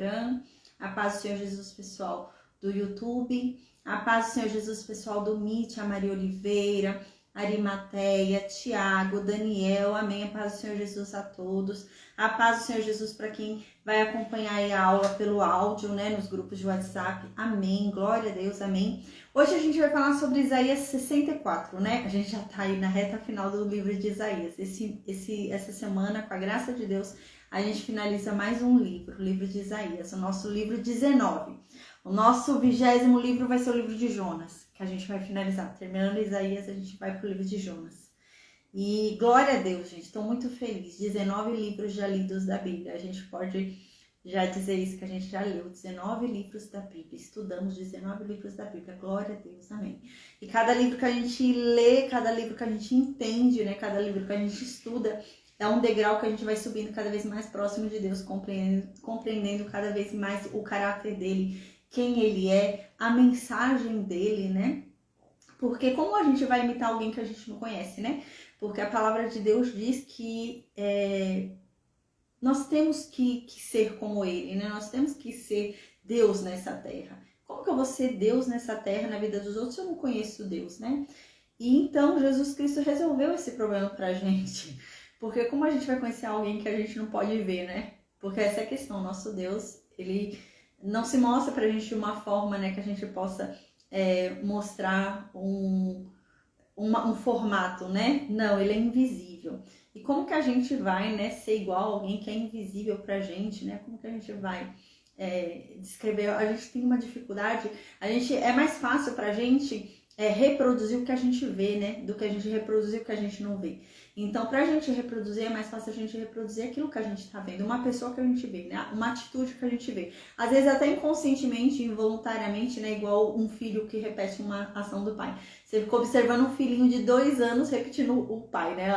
Instagram, a paz do Senhor Jesus pessoal do YouTube, a paz do Senhor Jesus pessoal do Meet, a Maria Oliveira, Arimateia, Tiago, Daniel, amém, a paz do Senhor Jesus a todos, a paz do Senhor Jesus para quem vai acompanhar aí a aula pelo áudio, né, nos grupos de WhatsApp, amém, glória a Deus, amém. Hoje a gente vai falar sobre Isaías 64, né, a gente já tá aí na reta final do livro de Isaías, essa semana, com a graça de Deus, a gente finaliza mais um livro, o livro de Isaías, o nosso livro 19. O nosso 20º livro vai ser o livro de Jonas, que a gente vai finalizar. Terminando Isaías, a gente vai pro livro de Jonas. E glória a Deus, gente, estou muito feliz. 19 livros já lidos da Bíblia. A gente pode já dizer isso, que a gente já leu 19 livros da Bíblia. Estudamos 19 livros da Bíblia. Glória a Deus, amém. E cada livro que a gente lê, cada livro que a gente entende, né? Cada livro que a gente estuda, é um degrau que a gente vai subindo cada vez mais próximo de Deus, compreendendo cada vez mais o caráter dele, quem ele é, a mensagem dele, né? Porque como a gente vai imitar alguém que a gente não conhece, né? Porque a palavra de Deus diz que nós temos que ser como ele, né? Nós temos que ser Deus nessa terra. Como que eu vou ser Deus nessa terra, na vida dos outros, se eu não conheço Deus, né? E então Jesus Cristo resolveu esse problema pra gente. Porque como a gente vai conhecer alguém que a gente não pode ver, né? Porque essa é a questão, nosso Deus, ele não se mostra pra gente de uma forma, né, que a gente possa mostrar um formato, né? Não, ele é invisível. E como que a gente vai, né, ser igual a alguém que é invisível pra gente, né? Como que a gente vai descrever? A gente tem uma dificuldade, é mais fácil pra gente reproduzir o que a gente vê, né? Do que a gente reproduzir o que a gente não vê. Então, pra gente reproduzir, é mais fácil a gente reproduzir aquilo que a gente tá vendo, uma pessoa que a gente vê, né? Uma atitude que a gente vê. Às vezes até inconscientemente, involuntariamente, né? Igual um filho que repete uma ação do pai. Você ficou observando um filhinho de 2 anos repetindo o pai, né?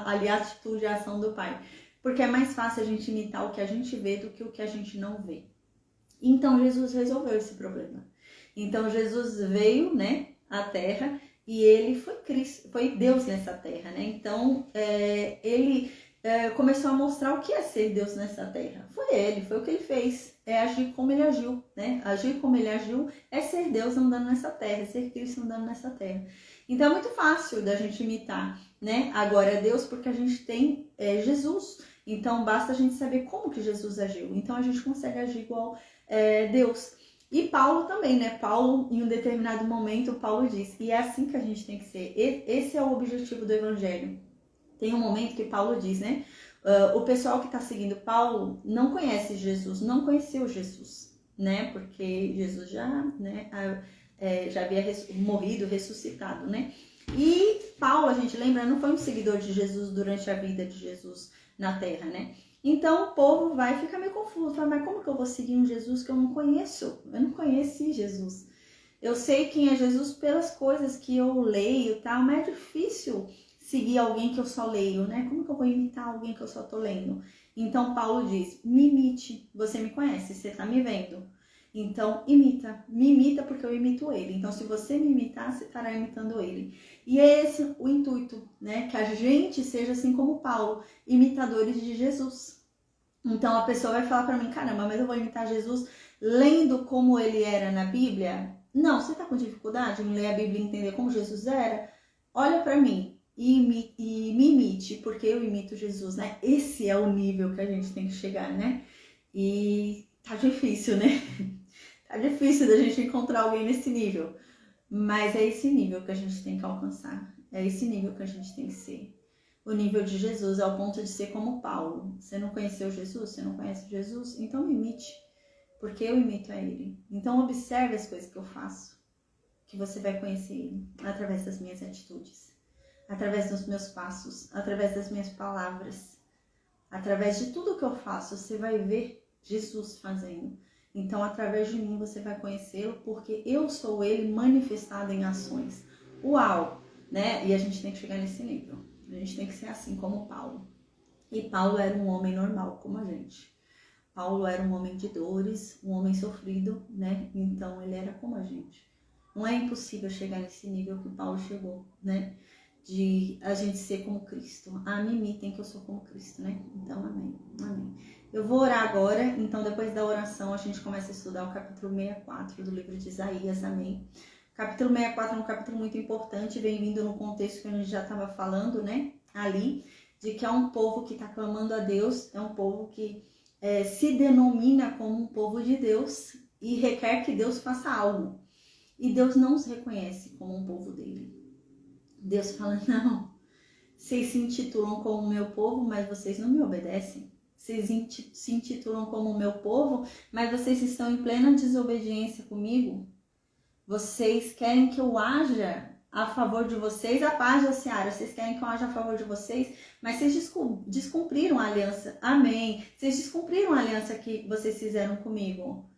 Ali a atitude, a ação do pai. Porque é mais fácil a gente imitar o que a gente vê do que o que a gente não vê. Então, Jesus resolveu esse problema. Então, Jesus veio, né? À Terra, e ele foi Cristo, foi Deus nessa terra, né? Então, ele começou a mostrar o que é ser Deus nessa terra. Foi o que ele fez, é agir como ele agiu, né? Agir como ele agiu é ser Deus andando nessa terra, é ser Cristo andando nessa terra. Então, é muito fácil da gente imitar, né? Agora, Deus, porque a gente tem Jesus. Então, basta a gente saber como que Jesus agiu. Então, a gente consegue agir igual Deus. E Paulo também, né? Paulo, em um determinado momento, Paulo diz, e é assim que a gente tem que ser. Esse é o objetivo do Evangelho. Tem um momento que Paulo diz, né? O pessoal que está seguindo Paulo não conhece Jesus, não conheceu Jesus, né? Porque Jesus já, né, já havia morrido, ressuscitado, né? E Paulo, a gente lembra, não foi um seguidor de Jesus durante a vida de Jesus na Terra, né? Então o povo vai ficar meio confuso, fala, mas como que eu vou seguir um Jesus que eu não conheço? Eu não conheci Jesus. Eu sei quem é Jesus pelas coisas que eu leio, tá? Mas é difícil seguir alguém que eu só leio, né? Como que eu vou imitar alguém que eu só tô lendo? Então Paulo diz, me imite, você me conhece, você tá me vendo. Então me imita porque eu imito ele. Então se você me imitar, você estará imitando ele. E é esse o intuito, né? Que a gente seja assim como Paulo, imitadores de Jesus. Então a pessoa vai falar pra mim, caramba, mas eu vou imitar Jesus lendo como ele era na Bíblia? Não, você tá com dificuldade em ler a Bíblia e entender como Jesus era? Olha pra mim e me imite, porque eu imito Jesus, né? Esse é o nível que a gente tem que chegar, né? E tá difícil, né? Tá difícil da gente encontrar alguém nesse nível. Mas é esse nível que a gente tem que alcançar. É esse nível que a gente tem que ser. O nível de Jesus, ao ponto de ser como Paulo. Você não conheceu Jesus? Você não conhece Jesus? Então me imite, porque eu imito a ele. Então observe as coisas que eu faço, que você vai conhecer ele, através das minhas atitudes, através dos meus passos, através das minhas palavras, através de tudo que eu faço, você vai ver Jesus fazendo. Então, através de mim, você vai conhecê-lo, porque eu sou ele manifestado em ações. Uau! Né? E a gente tem que chegar nesse nível. A gente tem que ser assim como Paulo. E Paulo era um homem normal, como a gente. Paulo era um homem de dores, um homem sofrido, né? Então, ele era como a gente. Não é impossível chegar nesse nível que Paulo chegou, né? de a gente ser como Cristo. Me imitem que eu sou como Cristo, né? Então, amém. Amém. Eu vou orar agora, então depois da oração a gente começa a estudar o capítulo 64 do livro de Isaías, amém? O capítulo 64 é um capítulo muito importante, vem vindo no contexto que a gente já estava falando, né? Ali, de que é um povo que está clamando a Deus, é um povo que se denomina como um povo de Deus e requer que Deus faça algo. E Deus não se reconhece como um povo dele. Deus fala, não, vocês se intitulam como meu povo, mas vocês não me obedecem. Vocês se intitulam como meu povo, mas vocês estão em plena desobediência comigo. Vocês querem que eu haja a favor de vocês, a paz da Seara. Vocês querem que eu haja a favor de vocês, mas vocês descumpriram a aliança. Amém. Vocês descumpriram a aliança que vocês fizeram comigo.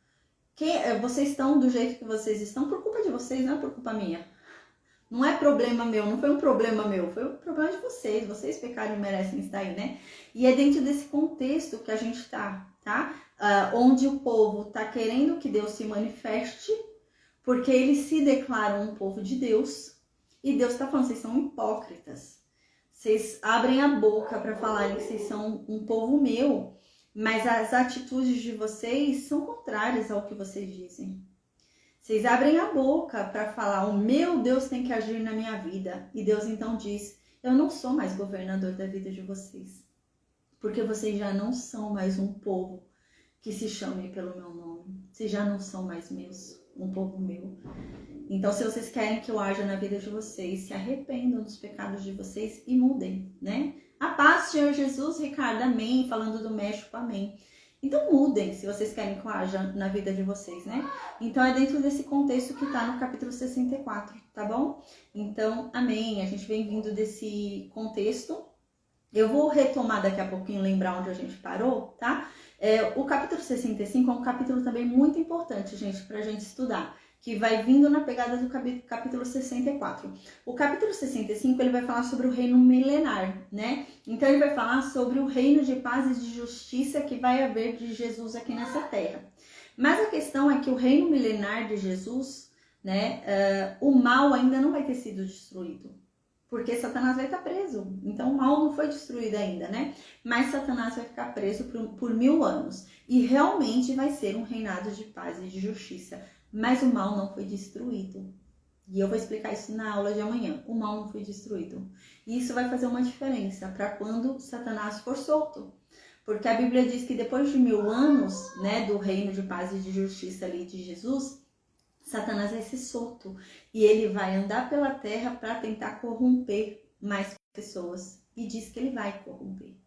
Vocês estão do jeito que vocês estão por culpa de vocês, não é por culpa minha. Não é problema meu, não foi um problema meu, foi um problema de vocês. Vocês pecaram e merecem estar aí, né? E é dentro desse contexto que a gente tá? Onde o povo tá querendo que Deus se manifeste, porque eles se declaram um povo de Deus. E Deus tá falando, vocês são hipócritas. Vocês abrem a boca para falarem que vocês são um povo meu, mas as atitudes de vocês são contrárias ao que vocês dizem. Vocês abrem a boca para falar, o meu Deus tem que agir na minha vida. E Deus então diz, eu não sou mais governador da vida de vocês. Porque vocês já não são mais um povo que se chame pelo meu nome. Vocês já não são mais meus, um povo meu. Então, se vocês querem que eu haja na vida de vocês, se arrependam dos pecados de vocês e mudem, né? A paz, Senhor Jesus, Ricardo, amém. Falando do México, amém. Então mudem se vocês querem que eu haja na vida de vocês, né? Então é dentro desse contexto que tá no capítulo 64, tá bom? Então, amém. A gente vem vindo desse contexto. Eu vou retomar daqui a pouquinho, lembrar onde a gente parou, tá? O capítulo 65 é um capítulo também muito importante, gente, pra gente estudar, que vai vindo na pegada do capítulo 64. O capítulo 65, ele vai falar sobre o reino milenar, né? Então, ele vai falar sobre o reino de paz e de justiça que vai haver de Jesus aqui nessa terra. Mas a questão é que o reino milenar de Jesus, né? O mal ainda não vai ter sido destruído, porque Satanás vai estar preso. Então, o mal não foi destruído ainda, né? Mas Satanás vai ficar preso por 1000 anos. E realmente vai ser um reinado de paz e de justiça. Mas o mal não foi destruído. E eu vou explicar isso na aula de amanhã. O mal não foi destruído. E isso vai fazer uma diferença para quando Satanás for solto. Porque a Bíblia diz que depois de 1000 anos, né, do reino de paz e de justiça ali de Jesus, Satanás vai ser solto. E ele vai andar pela terra para tentar corromper mais pessoas. E diz que ele vai corromper.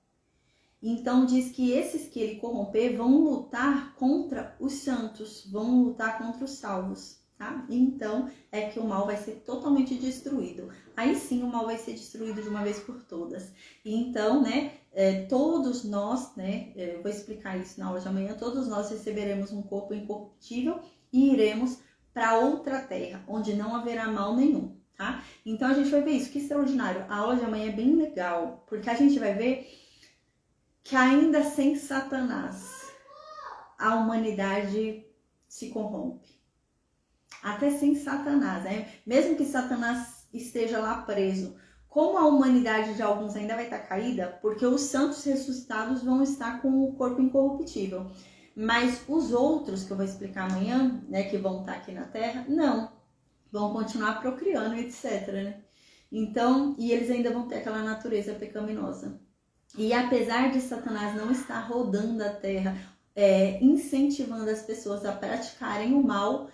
Então diz que esses que ele corromper vão lutar contra os santos, vão lutar contra os salvos, tá? Então é que o mal vai ser totalmente destruído. Aí sim o mal vai ser destruído de uma vez por todas. E então, né, todos nós, né, eu vou explicar isso na aula de amanhã, todos nós receberemos um corpo incorruptível e iremos para outra terra, onde não haverá mal nenhum, tá? Então a gente vai ver isso, que extraordinário. A aula de amanhã é bem legal, porque a gente vai ver que ainda sem Satanás, a humanidade se corrompe. Até sem Satanás, né? Mesmo que Satanás esteja lá preso, como a humanidade de alguns ainda vai estar caída, porque os santos ressuscitados vão estar com o corpo incorruptível. Mas os outros, que eu vou explicar amanhã, né, que vão estar aqui na Terra, não. Vão continuar procriando, etc, né? Então, e eles ainda vão ter aquela natureza pecaminosa. E apesar de Satanás não estar rodando a terra, incentivando as pessoas a praticarem o mal,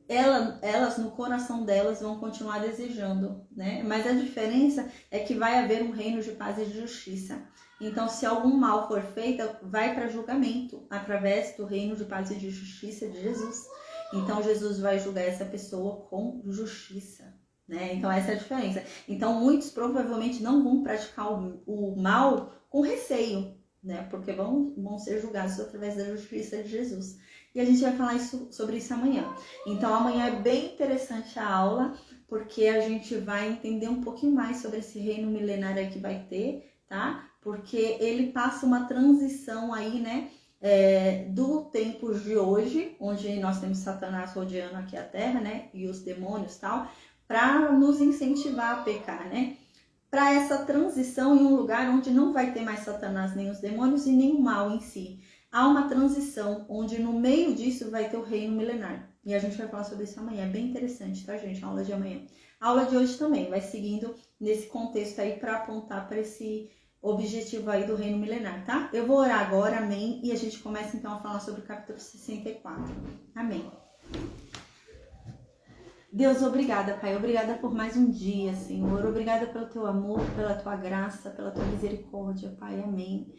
elas no coração delas vão continuar desejando, né? Mas a diferença é que vai haver um reino de paz e de justiça. Então, se algum mal for feito, vai para julgamento através do reino de paz e de justiça de Jesus. Então, Jesus vai julgar essa pessoa com justiça, né? Então, essa é a diferença. Então, muitos provavelmente não vão praticar o mal com receio, né? Porque vão ser julgados através da justiça de Jesus. E a gente vai falar sobre isso amanhã. Então, amanhã é bem interessante a aula, porque a gente vai entender um pouquinho mais sobre esse reino milenário aí que vai ter, tá? Porque ele passa uma transição aí, né? Do tempo de hoje, onde nós temos Satanás rodeando aqui a terra, né? E os demônios e tal, para nos incentivar a pecar, né? para essa transição em um lugar onde não vai ter mais Satanás, nem os demônios e nem o mal em si. Há uma transição onde no meio disso vai ter o reino milenar. E a gente vai falar sobre isso amanhã. É bem interessante, tá, gente? A aula de amanhã. A aula de hoje também vai seguindo nesse contexto aí para apontar para esse objetivo aí do reino milenar, tá? Eu vou orar agora, amém? E a gente começa então a falar sobre o capítulo 64. Amém. Deus, obrigada, Pai. Obrigada por mais um dia, Senhor. Obrigada pelo teu amor, pela tua graça, pela tua misericórdia, Pai. Amém.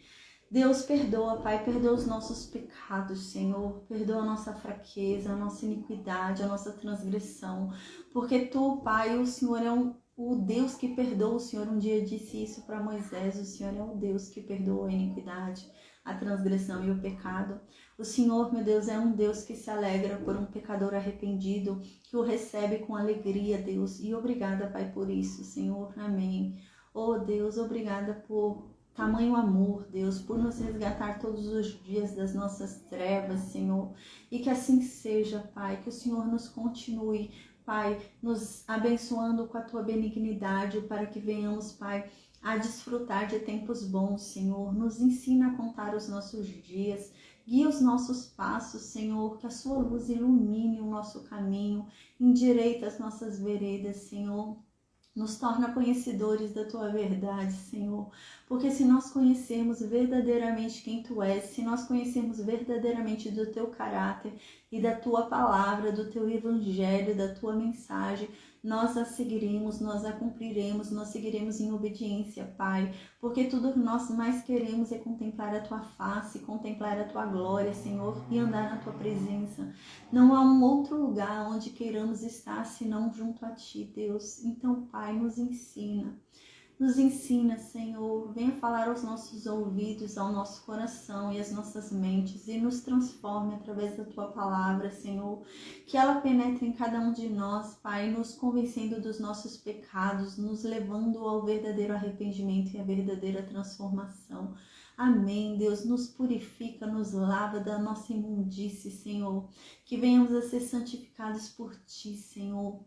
Deus, perdoa, Pai. Perdoa os nossos pecados, Senhor. Perdoa a nossa fraqueza, a nossa iniquidade, a nossa transgressão. Porque tu, Pai, o Senhor é o Deus que perdoa. O Senhor um dia disse isso para Moisés. O Senhor é o Deus que perdoa a iniquidade, a transgressão e o pecado. O Senhor, meu Deus, é um Deus que se alegra por um pecador arrependido, que o recebe com alegria, Deus. E obrigada, Pai, por isso, Senhor. Amém. Oh, Deus, obrigada por tamanho amor, Deus, por nos resgatar todos os dias das nossas trevas, Senhor. E que assim seja, Pai, que o Senhor nos continue, Pai, nos abençoando com a tua benignidade, para que venhamos, Pai, a desfrutar de tempos bons, Senhor. Nos ensina a contar os nossos dias. Guia os nossos passos, Senhor, que a sua luz ilumine o nosso caminho, endireita as nossas veredas, Senhor. Nos torna conhecedores da tua verdade, Senhor. Porque se nós conhecermos verdadeiramente quem tu és, se nós conhecermos verdadeiramente do teu caráter e da tua palavra, do teu evangelho, da tua mensagem, nós a seguiremos, nós a cumpriremos, nós seguiremos em obediência, Pai, porque tudo que nós mais queremos é contemplar a tua face, contemplar a tua glória, Senhor, e andar na tua presença. Não há um outro lugar onde queiramos estar senão junto a ti, Deus. Então, Pai, nos ensina, Senhor, venha falar aos nossos ouvidos, ao nosso coração e às nossas mentes e nos transforme através da Tua palavra, Senhor, que ela penetre em cada um de nós, Pai, nos convencendo dos nossos pecados, nos levando ao verdadeiro arrependimento e à verdadeira transformação. Amém, Deus, nos purifica, nos lava da nossa imundície, Senhor, que venhamos a ser santificados por Ti, Senhor.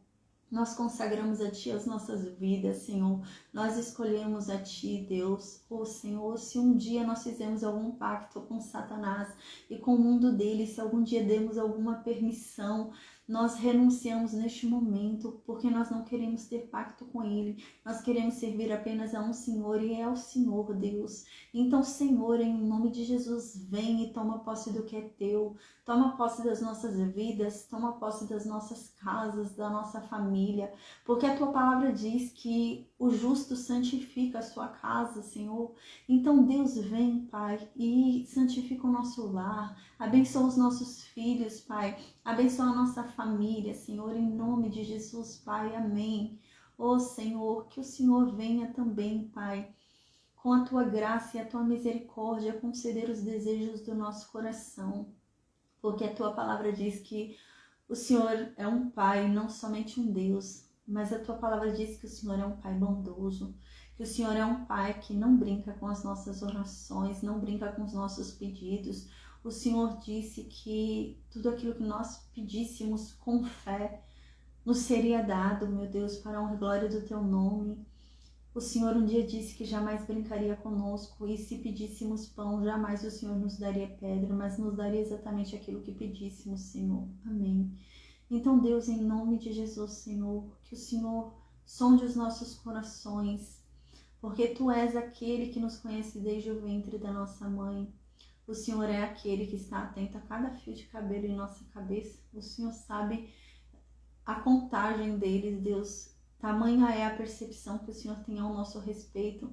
Nós consagramos a Ti as nossas vidas, Senhor. Nós escolhemos a Ti, Deus. Oh, Senhor, se um dia nós fizemos algum pacto com Satanás e com o mundo dele, se algum dia demos alguma permissão, nós renunciamos neste momento, porque nós não queremos ter pacto com ele. Nós queremos servir apenas a um Senhor e é o Senhor, Deus. Então, Senhor, em nome de Jesus, vem e toma posse do que é teu. Toma posse das nossas vidas, toma posse das nossas casas, da nossa família, porque a Tua palavra diz que o justo santifica a sua casa, Senhor. Então, Deus, vem, Pai, e santifica o nosso lar, abençoa os nossos filhos, Pai, abençoa a nossa família, Senhor, em nome de Jesus, Pai, amém. Ó Senhor, que o Senhor venha também, Pai, com a Tua graça e a Tua misericórdia, conceder os desejos do nosso coração, porque a Tua palavra diz que o Senhor é um Pai, não somente um Deus, mas a Tua palavra diz que o Senhor é um Pai bondoso, que o Senhor é um Pai que não brinca com as nossas orações, não brinca com os nossos pedidos. O Senhor disse que tudo aquilo que nós pedíssemos com fé nos seria dado, meu Deus, para a honra e glória do Teu nome. O Senhor um dia disse que jamais brincaria conosco e se pedíssemos pão, jamais o Senhor nos daria pedra, mas nos daria exatamente aquilo que pedíssemos, Senhor. Amém. Então, Deus, em nome de Jesus, Senhor, que o Senhor sonde os nossos corações, porque Tu és aquele que nos conhece desde o ventre da nossa mãe. O Senhor é aquele que está atento a cada fio de cabelo em nossa cabeça. O Senhor sabe a contagem deles, Deus. Tamanha é a percepção que o Senhor tem ao nosso respeito.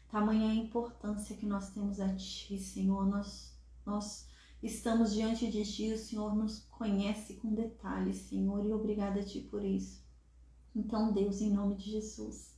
Tamanha é a importância que nós temos a Ti, Senhor. Nós estamos diante de Ti, o Senhor nos conhece com detalhes, Senhor, e obrigada a Ti por isso. Então, Deus, em nome de Jesus,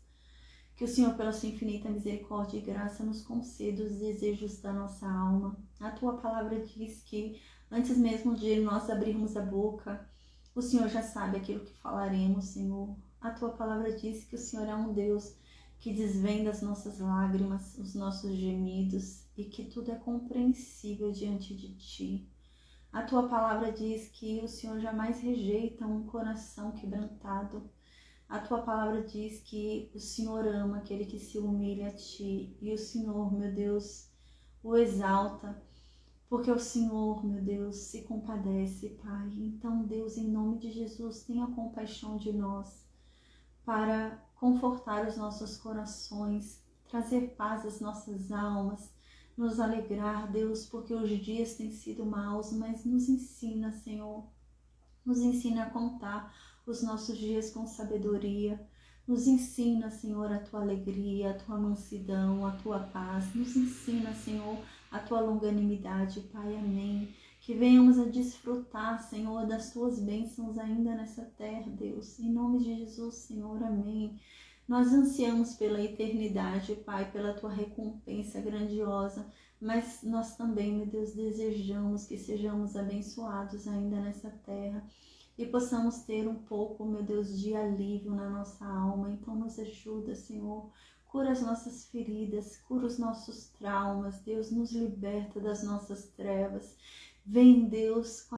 que o Senhor, pela Sua infinita misericórdia e graça, nos conceda os desejos da nossa alma. A Tua palavra diz que, antes mesmo de nós abrirmos a boca, o Senhor já sabe aquilo que falaremos, Senhor. A Tua palavra diz que o Senhor é um Deus que desvenda as nossas lágrimas, os nossos gemidos e que tudo é compreensível diante de Ti. A Tua palavra diz que o Senhor jamais rejeita um coração quebrantado. A tua palavra diz que o Senhor ama aquele que se humilha a ti, e o Senhor, meu Deus, o exalta, porque o Senhor, meu Deus, se compadece, Pai. Então, Deus, em nome de Jesus, tenha compaixão de nós, para confortar os nossos corações, trazer paz às nossas almas, nos alegrar, Deus, porque os dias têm sido maus, mas nos ensina, Senhor, nos ensina a contar os nossos dias com sabedoria. Nos ensina, Senhor, a tua alegria, a tua mansidão, a tua paz. Nos ensina, Senhor, a tua longanimidade, Pai. Amém. Que venhamos a desfrutar, Senhor, das tuas bênçãos ainda nessa terra, Deus. Em nome de Jesus, Senhor. Amém. Nós ansiamos pela eternidade, Pai, pela tua recompensa grandiosa, mas nós também, meu Deus, desejamos que sejamos abençoados ainda nessa terra e possamos ter um pouco, meu Deus, de alívio na nossa alma. Então nos ajuda, Senhor, cura as nossas feridas, cura os nossos traumas, Deus, nos liberta das nossas trevas. Vem, Deus,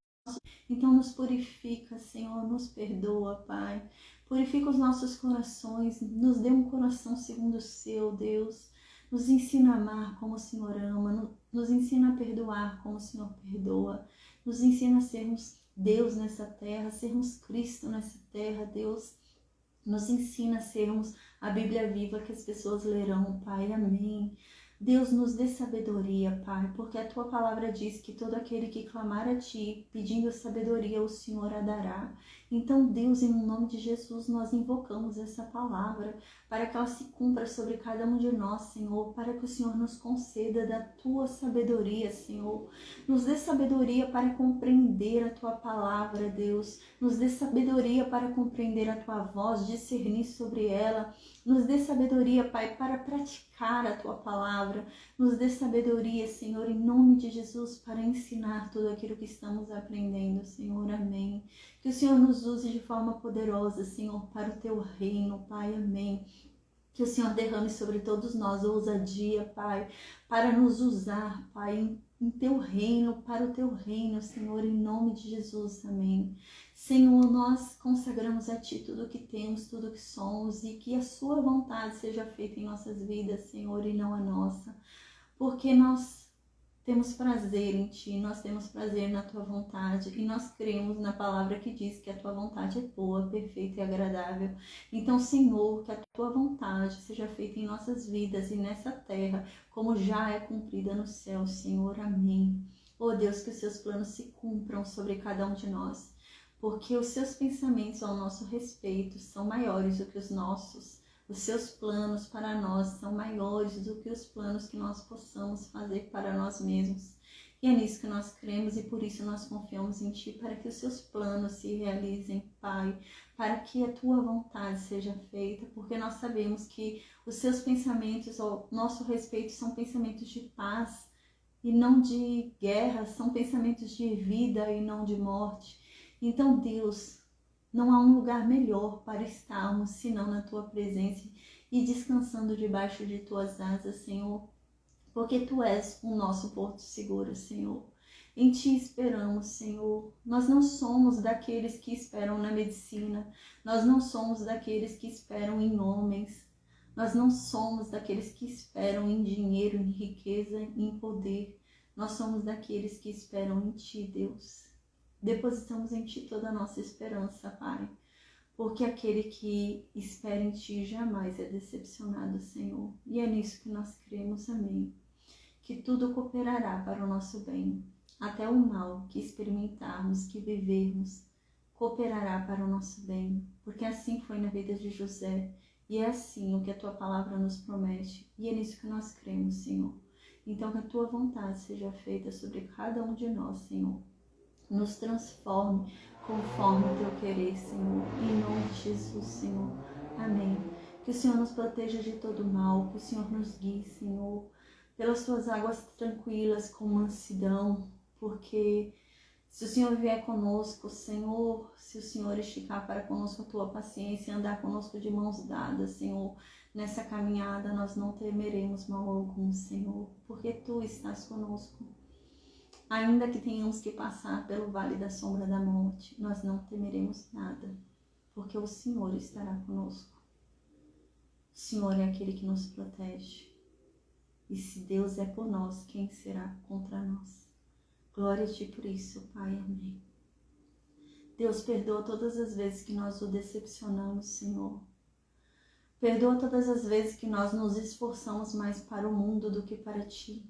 então nos purifica, Senhor, nos perdoa, Pai. Purifica os nossos corações, nos dê um coração segundo o seu, Deus. Nos ensina a amar como o Senhor ama, nos ensina a perdoar como o Senhor perdoa. Nos ensina a sermos Deus nessa terra, sermos Cristo nessa terra, Deus. Nos ensina a sermos a Bíblia viva que as pessoas lerão, Pai. Amém. Deus, nos dê sabedoria, Pai, porque a tua palavra diz que todo aquele que clamar a ti, pedindo sabedoria, o Senhor a dará. Então, Deus, em nome de Jesus, nós invocamos essa palavra para que ela se cumpra sobre cada um de nós, Senhor, para que o Senhor nos conceda da tua sabedoria, Senhor. Nos dê sabedoria para compreender a tua palavra, Deus. Nos dê sabedoria para compreender a tua voz, discernir sobre ela. Nos dê sabedoria, Pai, para praticar a tua palavra. Nos dê sabedoria, Senhor, em nome de Jesus, para ensinar tudo aquilo que estamos aprendendo, Senhor. Amém. Que o Senhor nos use de forma poderosa, Senhor, para o teu reino, Pai. Amém. Que o Senhor derrame sobre todos nós ousadia, Pai, para nos usar, Pai, em teu reino, para o teu reino, Senhor, em nome de Jesus. Amém. Senhor, nós consagramos a Ti tudo o que temos, tudo o que somos, e que a Sua vontade seja feita em nossas vidas, Senhor, e não a nossa. Porque nós temos prazer em Ti, nós temos prazer na Tua vontade, e nós cremos na palavra que diz que a Tua vontade é boa, perfeita e agradável. Então, Senhor, que a Tua vontade seja feita em nossas vidas e nessa terra, como já é cumprida no céu, Senhor. Amém. Oh Deus, que os Seus planos se cumpram sobre cada um de nós, porque os Seus pensamentos ao nosso respeito são maiores do que os nossos. Os Seus planos para nós são maiores do que os planos que nós possamos fazer para nós mesmos. E é nisso que nós cremos e por isso nós confiamos em Ti, para que os Seus planos se realizem, Pai, para que a Tua vontade seja feita, porque nós sabemos que os Seus pensamentos ao nosso respeito são pensamentos de paz e não de guerra, são pensamentos de vida e não de morte. Então, Deus, não há um lugar melhor para estarmos senão na Tua presença e descansando debaixo de Tuas asas, Senhor, porque Tu és o nosso porto seguro, Senhor. Em Ti esperamos, Senhor. Nós não somos daqueles que esperam na medicina, nós não somos daqueles que esperam em homens, nós não somos daqueles que esperam em dinheiro, em riqueza, em poder. Nós somos daqueles que esperam em Ti, Deus. Depositamos em Ti toda a nossa esperança, Pai, porque aquele que espera em Ti jamais é decepcionado, Senhor. E é nisso que nós cremos, amém. Que tudo cooperará para o nosso bem, até o mal que experimentarmos, que vivermos, cooperará para o nosso bem, porque assim foi na vida de José, e é assim o que a Tua palavra nos promete, e é nisso que nós cremos, Senhor. Então que a Tua vontade seja feita sobre cada um de nós, Senhor. Nos transforme conforme o Teu querer, Senhor. Em nome de Jesus, Senhor. Amém. Que o Senhor nos proteja de todo mal, que o Senhor nos guie, Senhor, pelas Tuas águas tranquilas, com mansidão, porque se o Senhor vier conosco, Senhor, se o Senhor esticar para conosco a Tua paciência, andar conosco de mãos dadas, Senhor, nessa caminhada nós não temeremos mal algum, Senhor, porque Tu estás conosco. Ainda que tenhamos que passar pelo vale da sombra da morte, nós não temeremos nada, porque o Senhor estará conosco. O Senhor é aquele que nos protege. E se Deus é por nós, quem será contra nós? Glória a Ti por isso, Pai. Amém. Deus, perdoa todas as vezes que nós o decepcionamos, Senhor. Perdoa todas as vezes que nós nos esforçamos mais para o mundo do que para Ti.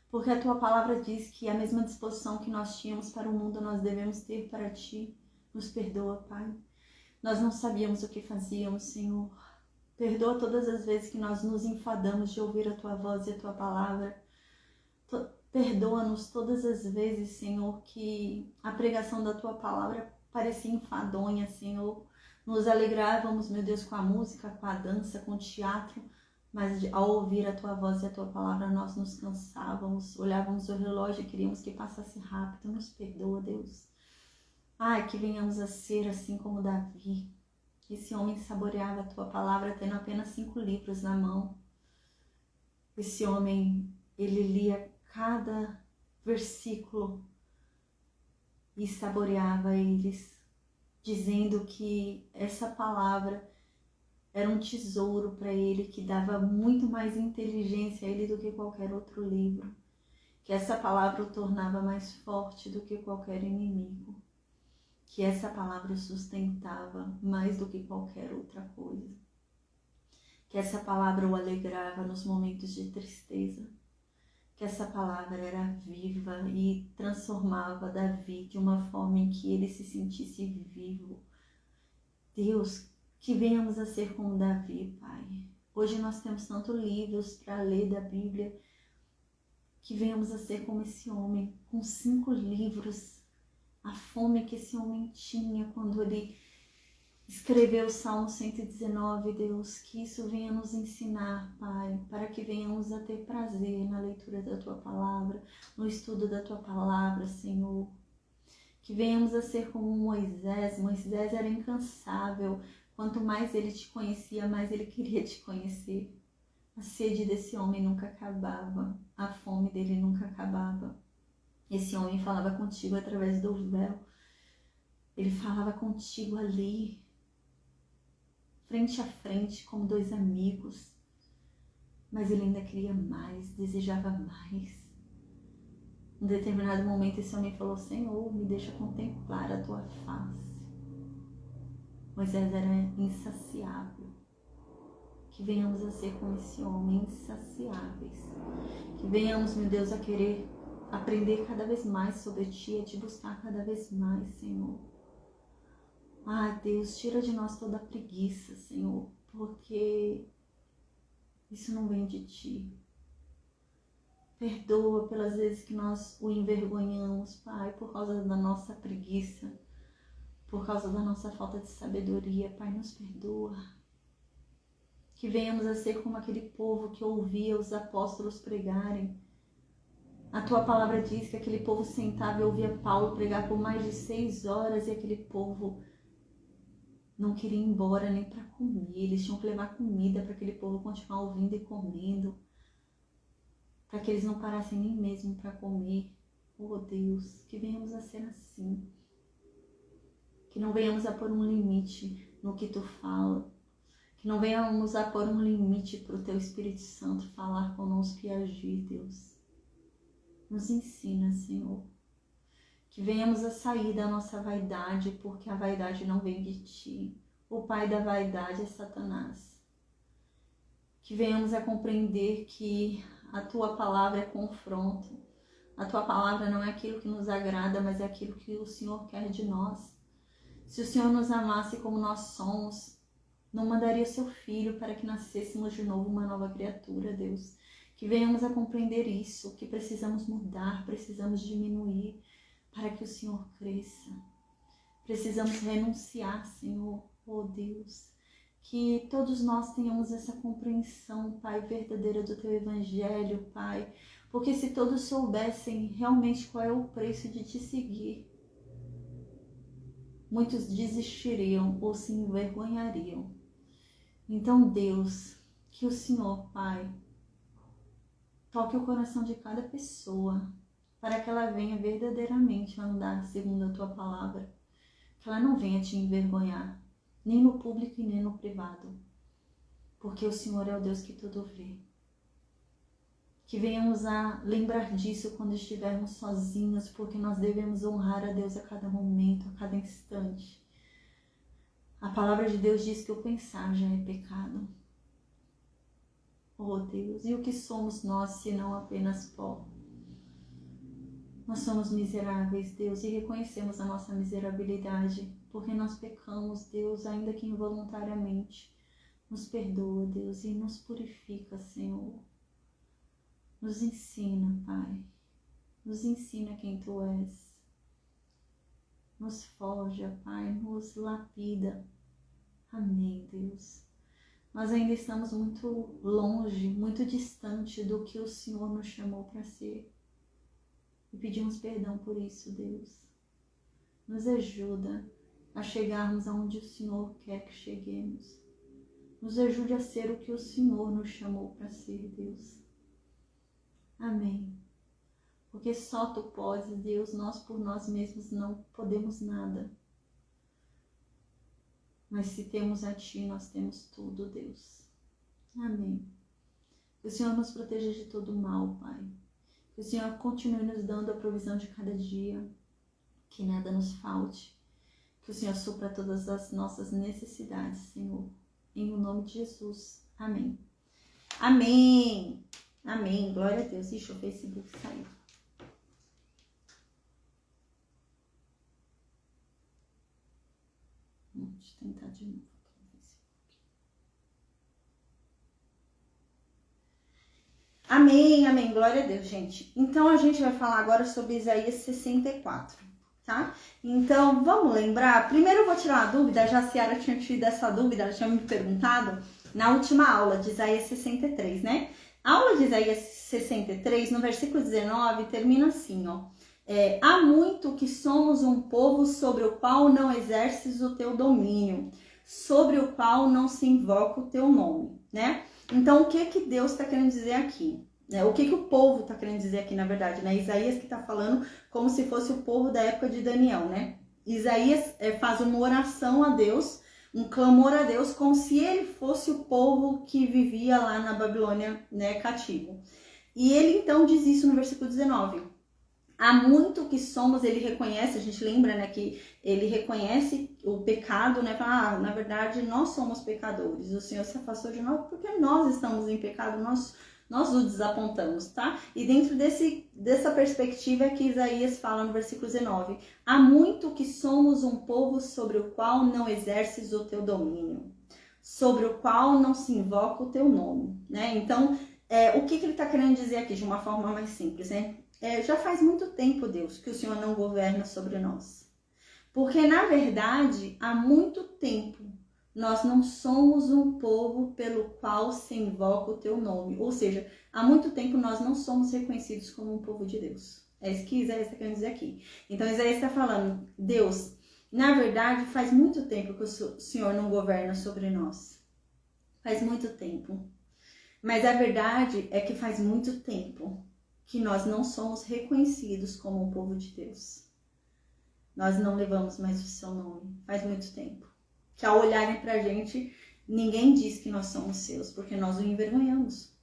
Porque a Tua palavra diz que a mesma disposição que nós tínhamos para o mundo, nós devemos ter para Ti. Nos perdoa, Pai. Nós não sabíamos o que fazíamos, Senhor. Perdoa todas as vezes que nós nos enfadamos de ouvir a Tua voz e a Tua palavra. Perdoa-nos todas as vezes, Senhor, que a pregação da Tua palavra parecia enfadonha, Senhor. Nos alegrávamos, meu Deus, com a música, com a dança, com o teatro, mas ao ouvir a Tua voz e a Tua palavra, nós nos cansávamos, olhávamos o relógio e queríamos que passasse rápido. Nos perdoa, Deus. Ai, que venhamos a ser assim como Davi. Esse homem saboreava a Tua palavra tendo apenas 5 livros na mão. Esse homem, ele lia cada versículo e saboreava eles, dizendo que essa palavra era um tesouro para ele, que dava muito mais inteligência a ele do que qualquer outro livro. Que essa palavra o tornava mais forte do que qualquer inimigo. Que essa palavra o sustentava mais do que qualquer outra coisa. Que essa palavra o alegrava nos momentos de tristeza. Que essa palavra era viva e transformava Davi de uma forma em que ele se sentisse vivo. Deus, que venhamos a ser como Davi, Pai. Hoje nós temos tantos livros para ler da Bíblia. Que venhamos a ser como esse homem, com 5 livros. A fome que esse homem tinha quando ele escreveu o Salmo 119, Deus, que isso venha nos ensinar, Pai, para que venhamos a ter prazer na leitura da Tua palavra, no estudo da Tua palavra, Senhor. Que venhamos a ser como Moisés. Moisés era incansável. Quanto mais ele te conhecia, mais ele queria te conhecer. A sede desse homem nunca acabava, a fome dele nunca acabava. Esse homem falava contigo através do véu. Ele falava contigo ali, frente a frente, como 2 amigos. Mas ele ainda queria mais, desejava mais. Em determinado momento esse homem falou: Senhor, me deixa contemplar a Tua face. Moisés era insaciável. Que venhamos a ser como esse homem, insaciáveis. Que venhamos, meu Deus, a querer aprender cada vez mais sobre Ti, a Te buscar cada vez mais, Senhor. Ah, Deus, tira de nós toda a preguiça, Senhor, porque isso não vem de Ti. Perdoa pelas vezes que nós o envergonhamos, Pai, por causa da nossa preguiça, por causa da nossa falta de sabedoria. Pai, nos perdoa. Que venhamos a ser como aquele povo que ouvia os apóstolos pregarem. A Tua palavra diz que aquele povo sentava e ouvia Paulo pregar por mais de 6 horas e aquele povo não queria ir embora nem para comer. Eles tinham que levar comida para aquele povo continuar ouvindo e comendo, para que eles não parassem nem mesmo para comer. Oh Deus, que venhamos a ser assim. Que não venhamos a pôr um limite no que Tu fala. Que não venhamos a pôr um limite para o Teu Espírito Santo falar conosco e agir, Deus. Nos ensina, Senhor. Que venhamos a sair da nossa vaidade, porque a vaidade não vem de Ti. O pai da vaidade é Satanás. Que venhamos a compreender que a Tua palavra é confronto. A Tua palavra não é aquilo que nos agrada, mas é aquilo que o Senhor quer de nós. Se o Senhor nos amasse como nós somos, não mandaria o Seu Filho para que nascêssemos de novo uma nova criatura, Deus. Que venhamos a compreender isso, que precisamos mudar, precisamos diminuir para que o Senhor cresça. Precisamos renunciar, Senhor, oh Deus. Que todos nós tenhamos essa compreensão, Pai, verdadeira do Teu Evangelho, Pai. Porque se todos soubessem realmente qual é o preço de Te seguir, muitos desistiriam ou se envergonhariam. Então, Deus, que o Senhor, Pai, toque o coração de cada pessoa, para que ela venha verdadeiramente andar segundo a Tua palavra. Que ela não venha te envergonhar. nem no público e nem no privado, porque o Senhor é o Deus que tudo vê. Que venhamos a lembrar disso quando estivermos sozinhos, porque nós devemos honrar a Deus a cada momento, a cada instante. A palavra de Deus diz que o pensar já é pecado. Oh Deus, e o que somos nós se não apenas pó? Nós somos miseráveis, Deus, e reconhecemos a nossa miserabilidade, porque nós pecamos, Deus, ainda que involuntariamente. Nos perdoa, Deus, e nos purifica, Senhor. Nos ensina, Pai. Nos ensina quem Tu és. Nos forja, Pai, nos lapida. Amém, Deus. Nós ainda estamos muito longe, muito distante do que o Senhor nos chamou para ser. E pedimos perdão por isso, Deus. Nos ajuda a chegarmos aonde o Senhor quer que cheguemos. Nos ajude a ser o que o Senhor nos chamou para ser, Deus. Amém. Porque só Tu podes, Deus, nós por nós mesmos não podemos nada. Mas se temos a Ti, nós temos tudo, Deus. Amém. Que o Senhor nos proteja de todo mal, Pai. Que o Senhor continue nos dando a provisão de cada dia. Que nada nos falte. Que o Senhor supra todas as nossas necessidades, Senhor. Em o nome de Jesus. Amém. Amém. Amém. Glória a Deus. Ixi, o Facebook saiu. Deixa eu tentar de novo. Amém, amém. Glória a Deus, gente. Então, a gente vai falar agora sobre Isaías 64, tá? Então, vamos lembrar. Primeiro eu vou tirar uma dúvida. Já a Ciara tinha tido essa dúvida, ela tinha me perguntado na última aula de Isaías 63, né? A aula de Isaías 63, no versículo 19, termina assim, ó. Há muito que somos um povo sobre o qual não exerces o teu domínio, sobre o qual não se invoca o teu nome, né? Então, o que Deus está querendo dizer aqui? O que o povo está querendo dizer aqui, na verdade, né? Isaías que está falando como se fosse o povo da época de Daniel, né? Isaías faz uma oração a Deus, um clamor a Deus, como se ele fosse o povo que vivia lá na Babilônia, né, cativo. E ele então diz isso no versículo 19. Há muito que somos, ele reconhece, a gente lembra, né, que ele reconhece o pecado, né, fala, na verdade nós somos pecadores, o Senhor se afastou de nós porque nós estamos em pecado, nós o desapontamos, tá? E dentro dessa perspectiva é que Isaías fala no versículo 19, há muito que somos um povo sobre o qual não exerces o teu domínio, sobre o qual não se invoca o teu nome, né? Então, o que ele está querendo dizer aqui de uma forma mais simples, né? Já faz muito tempo, Deus, que o Senhor não governa sobre nós. Porque, na verdade, há muito tempo nós não somos um povo pelo qual se invoca o teu nome. Ou seja, há muito tempo nós não somos reconhecidos como um povo de Deus. É isso que Isaías está querendo dizer aqui. Então, Isaías está falando, Deus, na verdade, faz muito tempo que o Senhor não governa sobre nós. Faz muito tempo. Mas a verdade é que faz muito tempo que nós não somos reconhecidos como um povo de Deus. Nós não levamos mais o seu nome. Faz muito tempo. Que ao olharem pra gente, ninguém diz que nós somos seus, porque nós o envergonhamos,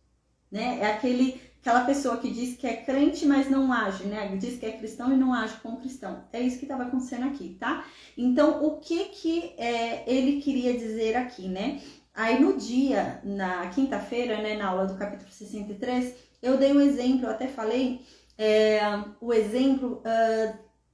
né? É aquela pessoa que diz que é crente, mas não age, né? Diz que é cristão e não age como cristão. É isso que estava acontecendo aqui, tá? Então, o que ele queria dizer aqui, né? Aí no dia, na quinta-feira, né, na aula do capítulo 63, eu dei um exemplo, eu até falei, o exemplo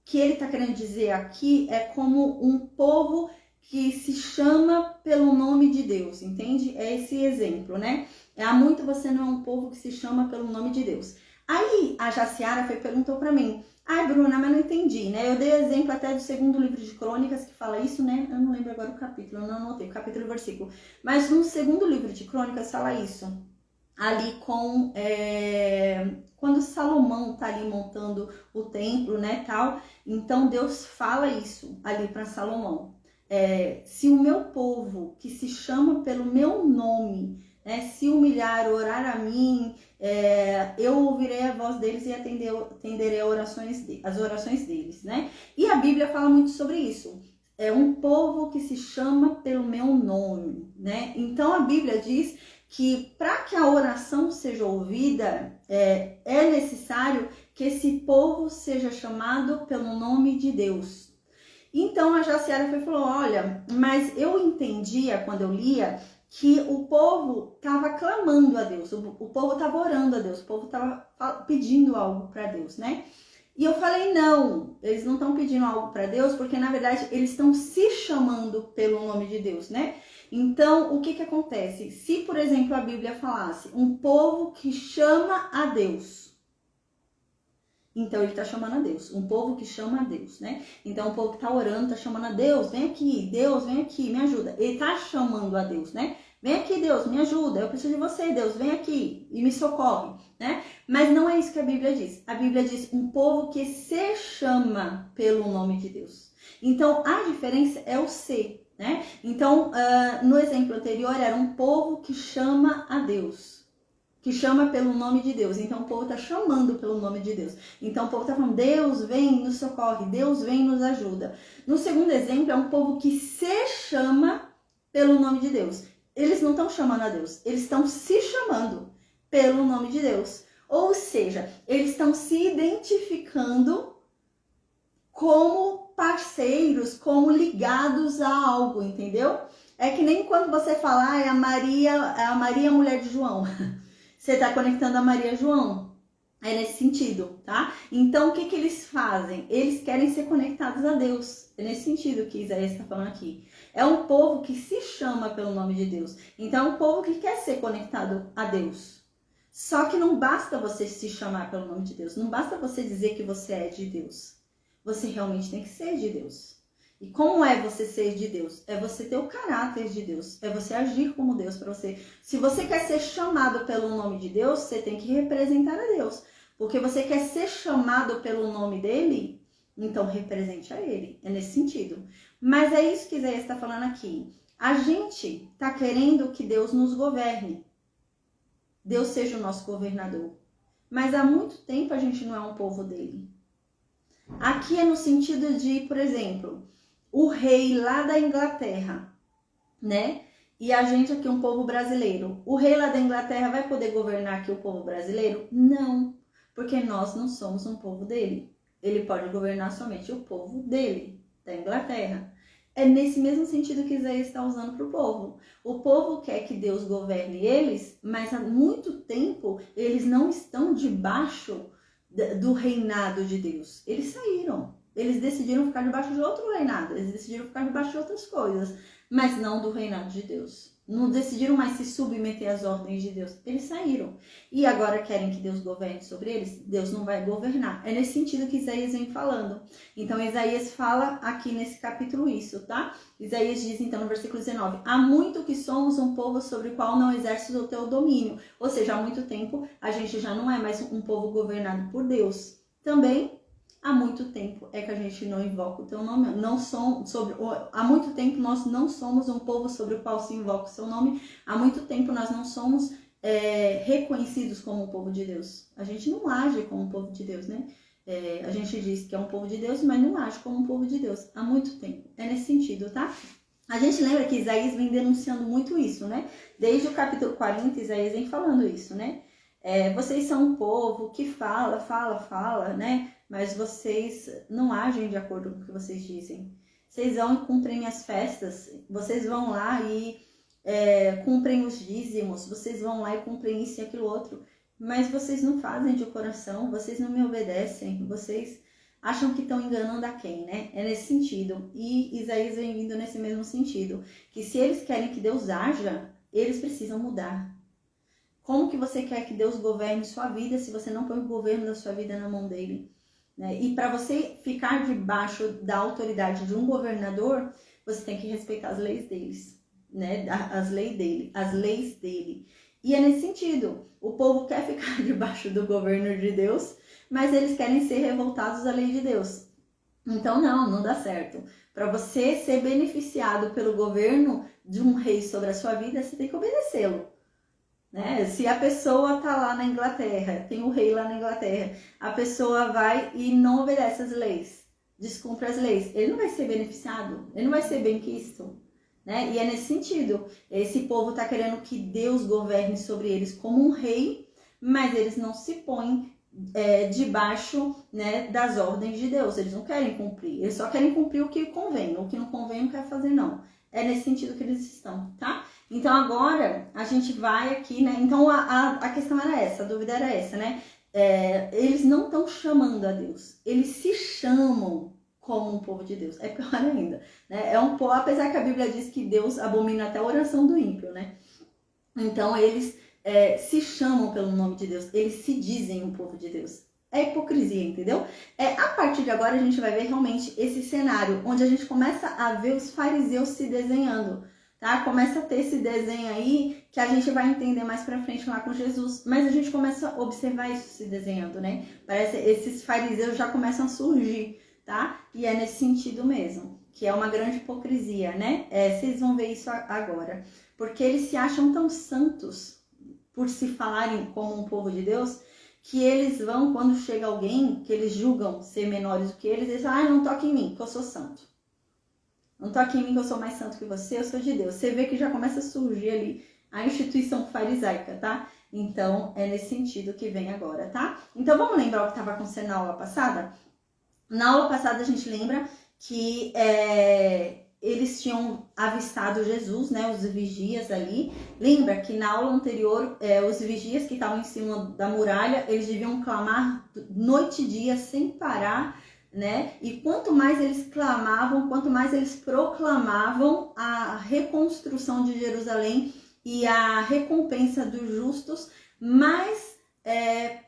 que ele está querendo dizer aqui é como um povo que se chama pelo nome de Deus, entende? É esse exemplo, né? Há muito você não é um povo que se chama pelo nome de Deus. Aí a Jaciara perguntou para mim, ai Bruna, mas não entendi, né? Eu dei exemplo até do segundo livro de Crônicas que fala isso, né? Eu não lembro agora o capítulo, eu não anotei o capítulo e o versículo. Mas no segundo livro de Crônicas fala isso. Ali com quando Salomão tá ali montando o templo, né, tal, então Deus fala isso ali para Salomão. Se o meu povo, que se chama pelo meu nome, se humilhar, orar a mim, eu ouvirei a voz deles e atenderei as orações deles, né? E a Bíblia fala muito sobre isso. é um povo que se chama pelo meu nome, né? Então a Bíblia diz que para que a oração seja ouvida, é necessário que esse povo seja chamado pelo nome de Deus. Então a Jaciara foi e falou, olha, mas eu entendia quando eu lia que o povo estava clamando a Deus, o povo estava orando a Deus, o povo estava pedindo algo para Deus, né? E eu falei, não, eles não estão pedindo algo para Deus, porque na verdade eles estão se chamando pelo nome de Deus, né? Então, o que acontece? Se, por exemplo, a Bíblia falasse um povo que chama a Deus, então ele está chamando a Deus, um povo que chama a Deus, né? Então, o povo que está orando, está chamando a Deus, Deus, vem aqui, me ajuda. Ele está chamando a Deus, né? Vem aqui, Deus, me ajuda, eu preciso de você, Deus, vem aqui e me socorre, né? Mas não é isso que a Bíblia diz. A Bíblia diz um povo que se chama pelo nome de Deus. Então, a diferença é o ser, né? Então, no exemplo anterior, era um povo que chama a Deus, que chama pelo nome de Deus. Então, o povo está chamando pelo nome de Deus. Então, o povo está falando, Deus vem, nos socorre, Deus vem, nos ajuda. No segundo exemplo, é um povo que se chama pelo nome de Deus. Eles não estão chamando a Deus, eles estão se chamando pelo nome de Deus. Ou seja, eles estão se identificando como parceiros, como ligados a algo, entendeu? É que nem quando você fala, é a Maria, mulher de João. Você está conectando a Maria a João. É nesse sentido, tá? Então, o que eles fazem? Eles querem ser conectados a Deus. É nesse sentido que Isaías está falando aqui. É um povo que se chama pelo nome de Deus. Então, é um povo que quer ser conectado a Deus. Só que não basta você se chamar pelo nome de Deus. Não basta você dizer que você é de Deus. Você realmente tem que ser de Deus. E como é você ser de Deus? É você ter o caráter de Deus. É você agir como Deus para você. Se você quer ser chamado pelo nome de Deus, você tem que representar a Deus. Porque você quer ser chamado pelo nome dele, então represente a ele. É nesse sentido. Mas é isso que Isaías está falando aqui. A gente está querendo que Deus nos governe. Deus seja o nosso governador. Mas há muito tempo a gente não é um povo dele. Aqui é no sentido de, por exemplo, o rei lá da Inglaterra, né? E a gente aqui, um povo brasileiro. O rei lá da Inglaterra vai poder governar aqui o povo brasileiro? Não, porque nós não somos um povo dele. Ele pode governar somente o povo dele, da Inglaterra. É nesse mesmo sentido que Isaías está usando para o povo. O povo quer que Deus governe eles, mas há muito tempo eles não estão debaixo do reinado de Deus. Eles saíram. Eles decidiram ficar debaixo de outro reinado. Eles decidiram ficar debaixo de outras coisas, mas não do reinado de Deus. Não decidiram mais se submeter às ordens de Deus. Eles saíram. E agora querem que Deus governe sobre eles? Deus não vai governar. É nesse sentido que Isaías vem falando. Então, Isaías fala aqui nesse capítulo isso, tá? Isaías diz, então, no versículo 19, há muito que somos um povo sobre o qual não exerces o teu domínio. Ou seja, há muito tempo a gente já não é mais um povo governado por Deus. Também, há muito tempo é que a gente não invoca o teu nome, há muito tempo nós não somos um povo sobre o qual se invoca o seu nome, há muito tempo nós não somos reconhecidos como um povo de Deus. A gente não age como um povo de Deus, né? A gente diz que é um povo de Deus, mas não age como um povo de Deus. Há muito tempo. É nesse sentido, tá? A gente lembra que Isaías vem denunciando muito isso, né? Desde o capítulo 40, Isaías vem falando isso, né? Vocês são um povo que fala, né? Mas vocês não agem de acordo com o que vocês dizem. Vocês vão e cumprem as festas, vocês vão lá e cumprem os dízimos, vocês vão lá e cumprem isso e aquilo outro, mas vocês não fazem de coração, vocês não me obedecem, vocês acham que estão enganando a quem, né? É nesse sentido. E Isaías vem vindo nesse mesmo sentido, que se eles querem que Deus haja, eles precisam mudar. Como que você quer que Deus governe sua vida se você não põe o governo da sua vida na mão dele? E para você ficar debaixo da autoridade de um governador, você tem que respeitar as leis deles, né? As leis dele. E é nesse sentido, o povo quer ficar debaixo do governo de Deus, mas eles querem ser revoltados à lei de Deus. Então não dá certo. Para você ser beneficiado pelo governo de um rei sobre a sua vida, você tem que obedecê-lo. Né? Se a pessoa tá lá na Inglaterra, tem o rei lá na Inglaterra, a pessoa vai e não obedece as leis. descumpre as leis, ele não vai ser beneficiado, ele não vai ser benquisto, né? E é nesse sentido, esse povo está querendo que Deus governe sobre eles como um rei, mas eles não se põem debaixo, né, das ordens de Deus, eles não querem cumprir, eles só querem cumprir o que convém, o que não convém não quer fazer não. É nesse sentido que eles estão, tá? Então agora a gente vai aqui, né? Então a questão era essa, a dúvida era essa, né? Eles não estão chamando a Deus, eles se chamam como um povo de Deus. É pior ainda, né? É um povo, apesar que a Bíblia diz que Deus abomina até a oração do ímpio, né? Então eles se chamam pelo nome de Deus, eles se dizem um povo de Deus. É hipocrisia, entendeu? A partir de agora a gente vai ver realmente esse cenário, onde a gente começa a ver os fariseus se desenhando, tá? Começa a ter esse desenho aí, que a gente vai entender mais pra frente lá com Jesus, mas a gente começa a observar isso se desenhando, né? Parece esses fariseus já começam a surgir, tá? E é nesse sentido mesmo, que é uma grande hipocrisia, né? Vocês vão ver isso agora, porque eles se acham tão santos por se falarem como um povo de Deus, que eles vão, quando chega alguém que eles julgam ser menores do que eles falam, não toque em mim, que eu sou santo. Não toque em mim, que eu sou mais santo que você, eu sou de Deus. Você vê que já começa a surgir ali a instituição farisaica, tá? Então, é nesse sentido que vem agora, tá? Então, vamos lembrar o que estava acontecendo na aula passada? Na aula passada, a gente lembra que eles tinham avistado Jesus, né, os vigias ali. Lembra que na aula anterior, os vigias que estavam em cima da muralha, eles deviam clamar noite e dia sem parar, né? E quanto mais eles clamavam, quanto mais eles proclamavam a reconstrução de Jerusalém e a recompensa dos justos, mais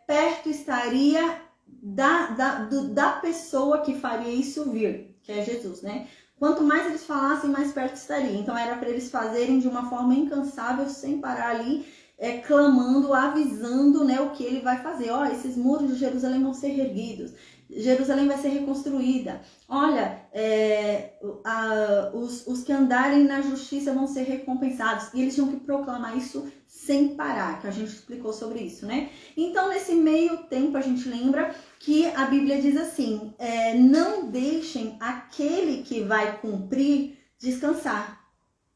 perto estaria da pessoa que faria isso vir, que é Jesus, né? Quanto mais eles falassem, mais perto estaria. Então era para eles fazerem de uma forma incansável, sem parar ali, clamando, avisando, né, o que ele vai fazer. Ó, esses muros de Jerusalém vão ser erguidos, Jerusalém vai ser reconstruída. Olha, os que andarem na justiça vão ser recompensados. E eles tinham que proclamar isso sem parar, que a gente explicou sobre isso, né? Então, nesse meio tempo, a gente lembra que a Bíblia diz assim, não deixem aquele que vai cumprir descansar.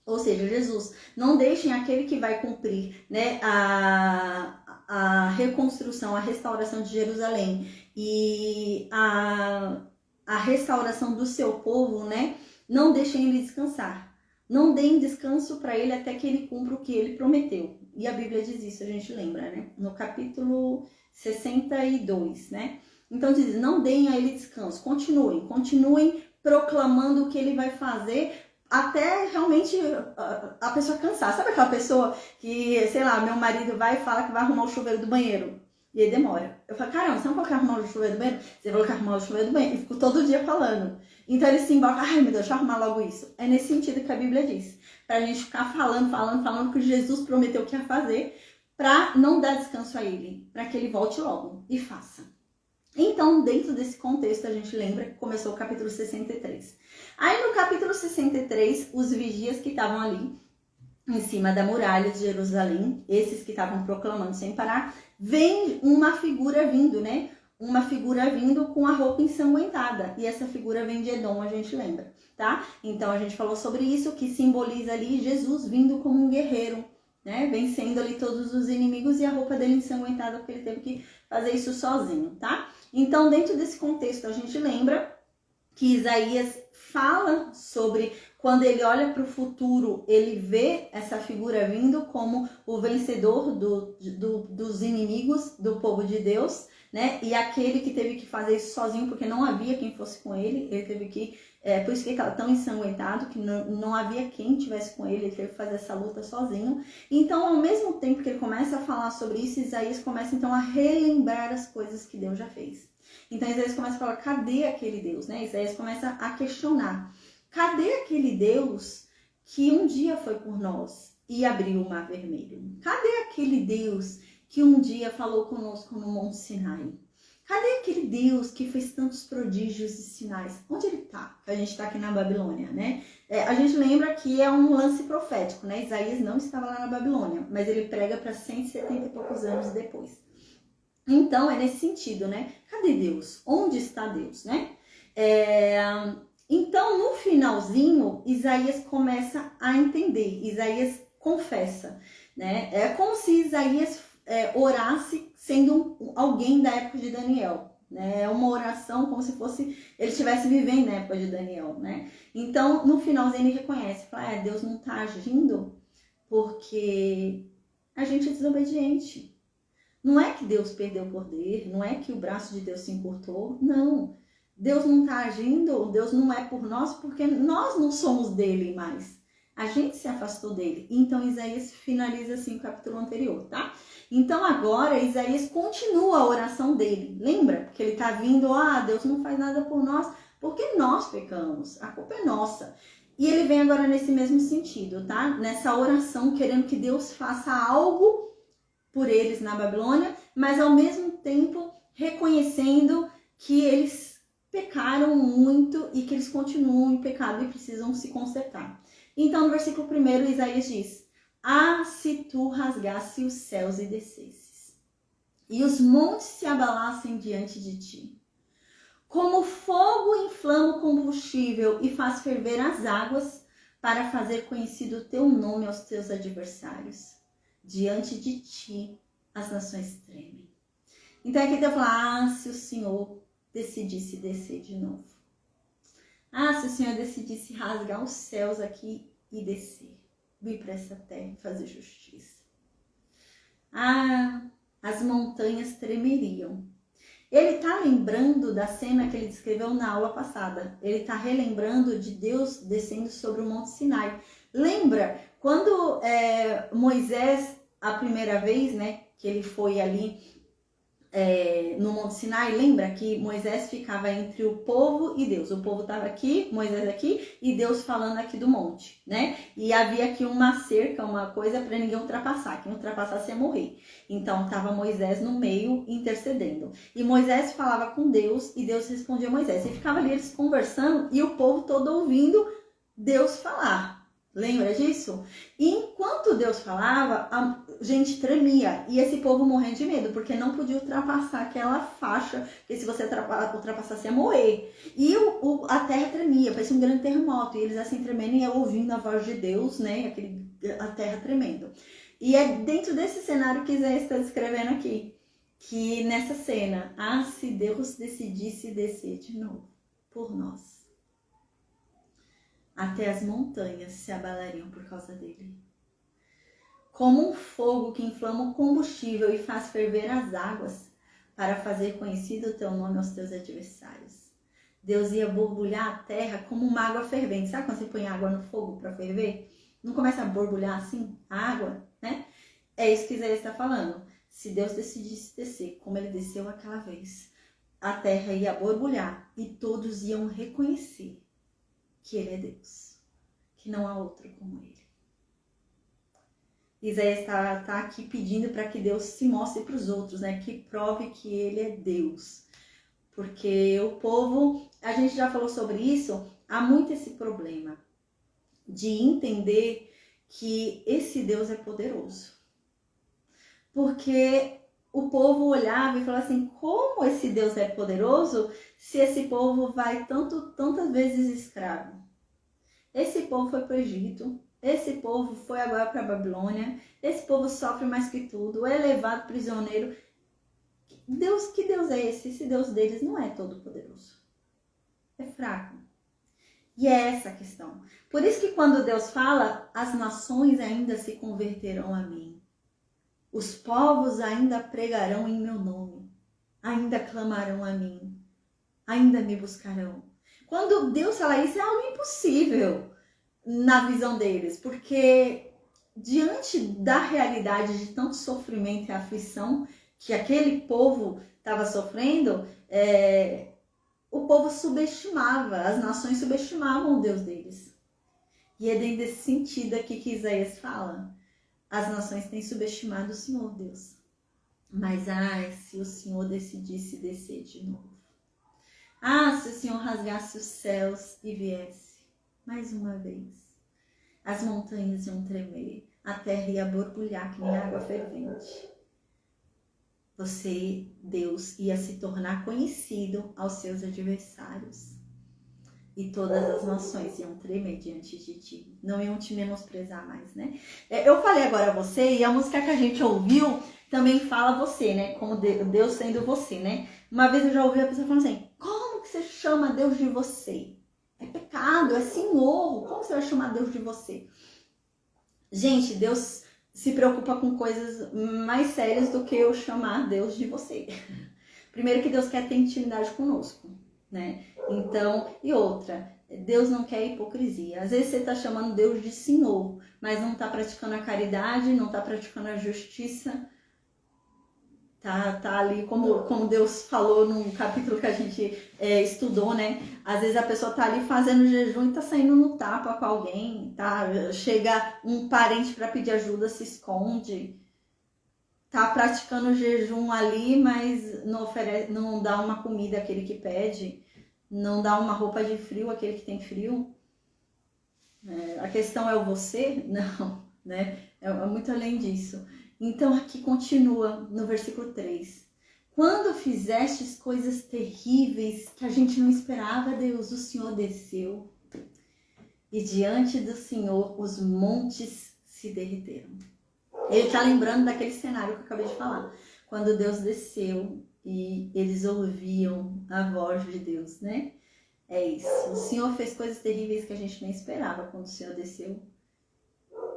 Ou seja, Jesus, não deixem aquele que vai cumprir, né, a reconstrução, a restauração de Jerusalém e a restauração do seu povo, né, não deixem ele descansar. Não deem descanso para ele até que ele cumpra o que ele prometeu. E a Bíblia diz isso, a gente lembra, né? No capítulo 62, né? Então diz, não deem a ele descanso, continuem proclamando o que ele vai fazer até realmente a pessoa cansar. Sabe aquela pessoa que, sei lá, meu marido vai e fala que vai arrumar o chuveiro do banheiro e aí demora. Eu falo, caramba, você não falou que arrumar o chuveiro do banheiro? Você falou que arrumar o chuveiro do banheiro. E fico todo dia falando. Então ele se embarca, ai meu Deus, deixa eu arrumar logo isso. É nesse sentido que a Bíblia diz. Pra gente ficar falando que Jesus prometeu que ia fazer, pra não dar descanso a ele, pra que ele volte logo e faça. Então, dentro desse contexto, a gente lembra que começou o capítulo 63. Aí no capítulo 63, os vigias que estavam ali, em cima da muralha de Jerusalém, esses que estavam proclamando sem parar, vem uma figura vindo, né? Uma figura vindo com a roupa ensanguentada. E essa figura vem de Edom, a gente lembra, tá? Então a gente falou sobre isso, que simboliza ali Jesus vindo como um guerreiro, né? Vencendo ali todos os inimigos e a roupa dele ensanguentada, porque ele teve que fazer isso sozinho, tá? Então, dentro desse contexto, a gente lembra que Isaías fala sobre quando ele olha para o futuro, ele vê essa figura vindo como o vencedor dos inimigos do povo de Deus, né? E aquele que teve que fazer isso sozinho, porque não havia quem fosse com ele, ele teve que, por isso que ele estava tão ensanguentado, que não havia quem tivesse com ele teve que fazer essa luta sozinho. Então, ao mesmo tempo que ele começa a falar sobre isso, Isaías começa então a relembrar as coisas que Deus já fez. Então, Isaías começa a falar, cadê aquele Deus, né? Isaías começa a questionar, cadê aquele Deus que um dia foi por nós e abriu o mar vermelho? Cadê aquele Deus que um dia falou conosco no Monte Sinai? Cadê aquele Deus que fez tantos prodígios e sinais? Onde ele está? A gente está aqui na Babilônia, né? A gente lembra que é um lance profético, né? Isaías não estava lá na Babilônia, mas ele prega para 170 e poucos anos depois. Então, é nesse sentido, né? Cadê Deus? Onde está Deus, né? Então, no finalzinho, Isaías começa a entender, Isaías confessa, né? É como se Isaías orasse sendo alguém da época de Daniel, né? É uma oração como se fosse ele estivesse vivendo na época de Daniel, né? Então, no finalzinho ele reconhece, fala, Deus não está agindo porque a gente é desobediente. Não é que Deus perdeu o poder, não é que o braço de Deus se encurtou, não. Deus não está agindo, Deus não é por nós, porque nós não somos dele mais. A gente se afastou dele. Então, Isaías finaliza assim o capítulo anterior, tá? Então, agora, Isaías continua a oração dele. Lembra? Porque ele está vindo, Deus não faz nada por nós, porque nós pecamos. A culpa é nossa. E ele vem agora nesse mesmo sentido, tá? Nessa oração, querendo que Deus faça algo por eles na Babilônia, mas ao mesmo tempo reconhecendo que eles pecaram muito e que eles continuam em pecado e precisam se consertar. Então, no versículo 1, Isaías diz, se tu rasgasse os céus e descesses, e os montes se abalassem diante de ti, como fogo inflama o combustível e faz ferver as águas para fazer conhecido o teu nome aos teus adversários. Diante de ti as nações tremem. Então aqui Deus fala, se o Senhor decidisse descer de novo. Se o Senhor decidisse rasgar os céus aqui e descer. Vir para essa terra e fazer justiça. As montanhas tremeriam. Ele está lembrando da cena que ele descreveu na aula passada. Ele está relembrando de Deus descendo sobre o Monte Sinai. Lembra quando Moisés, a primeira vez, né, que ele foi ali no Monte Sinai, lembra que Moisés ficava entre o povo e Deus. O povo estava aqui, Moisés aqui, e Deus falando aqui do monte, né? E havia aqui uma cerca, uma coisa para ninguém ultrapassar. Quem ultrapassasse ia morrer. Então estava Moisés no meio intercedendo. E Moisés falava com Deus e Deus respondia a Moisés. E ficava ali eles conversando e o povo todo ouvindo Deus falar. Lembra disso? E enquanto Deus falava, a gente tremia. E esse povo morrendo de medo, porque não podia ultrapassar aquela faixa, porque se você ultrapassasse ia morrer. E a terra tremia, parecia um grande terremoto. E eles assim tremendo e ouvindo a voz de Deus, né? A terra tremendo. E é dentro desse cenário que Isaías está descrevendo aqui. Que nessa cena, se Deus decidisse descer de novo por nós. Até as montanhas se abalariam por causa dele. Como um fogo que inflama o combustível e faz ferver as águas para fazer conhecido o teu nome aos teus adversários. Deus ia borbulhar a terra como uma água fervente. Sabe quando você põe água no fogo para ferver? Não começa a borbulhar assim a água, né? É isso que Isaías está falando. Se Deus decidisse descer, como ele desceu aquela vez, a terra ia borbulhar e todos iam reconhecer que ele é Deus, que não há outro como ele. Isaías está aqui pedindo para que Deus se mostre para os outros, né? Que prove que ele é Deus. Porque o povo, a gente já falou sobre isso, há muito esse problema de entender que esse Deus é poderoso. Porque o povo olhava e falava assim, como esse Deus é poderoso se esse povo vai tantas vezes escravo? Esse povo foi para o Egito, esse povo foi agora para a Babilônia, esse povo sofre mais que tudo, é levado prisioneiro. Que Deus é esse? Esse Deus deles não é todo poderoso, é fraco. E é essa a questão. Por isso que quando Deus fala, as nações ainda se converterão a mim. Os povos ainda pregarão em meu nome, ainda clamarão a mim, ainda me buscarão. Quando Deus fala isso, é algo impossível na visão deles, porque diante da realidade de tanto sofrimento e aflição que aquele povo estava sofrendo, o povo subestimava, as nações subestimavam o Deus deles. E é dentro desse sentido aqui que Isaías fala. As nações têm subestimado o Senhor Deus. Mas, se o Senhor decidisse descer de novo. Se o Senhor rasgasse os céus e viesse, mais uma vez. As montanhas iam tremer, a terra ia borbulhar que nem água fervente. Deus, ia se tornar conhecido aos seus adversários. e todas as nações iam tremer diante de ti, não iam te menosprezar mais, né? Eu falei agora você, e a música que a gente ouviu também fala você, né? Como Deus sendo você, né? Uma vez eu já ouvi a pessoa falando assim, como que você chama Deus de você? É pecado, é Senhor, como você vai chamar Deus de você? Gente, Deus se preocupa com coisas mais sérias do que eu chamar Deus de você. Primeiro que Deus quer ter intimidade conosco, né? Então, e outra, Deus não quer hipocrisia. Às vezes você está chamando Deus de Senhor, mas não está praticando a caridade, não está praticando a justiça. Tá ali, como Deus falou num capítulo que a gente estudou, né? Às vezes a pessoa tá ali fazendo jejum e tá saindo no tapa com alguém, tá? Chega um parente para pedir ajuda, se esconde. Tá praticando jejum ali, mas não dá uma comida àquele que pede, não dá uma roupa de frio àquele que tem frio. A questão é o você? Não, né? É muito além disso. Então aqui continua no versículo 3. Quando fizestes coisas terríveis que a gente não esperava, Deus, o Senhor desceu. E diante do Senhor os montes se derreteram. Ele está lembrando daquele cenário que eu acabei de falar. Quando Deus desceu e eles ouviam a voz de Deus, né? É isso. O Senhor fez coisas terríveis que a gente nem esperava quando o Senhor desceu.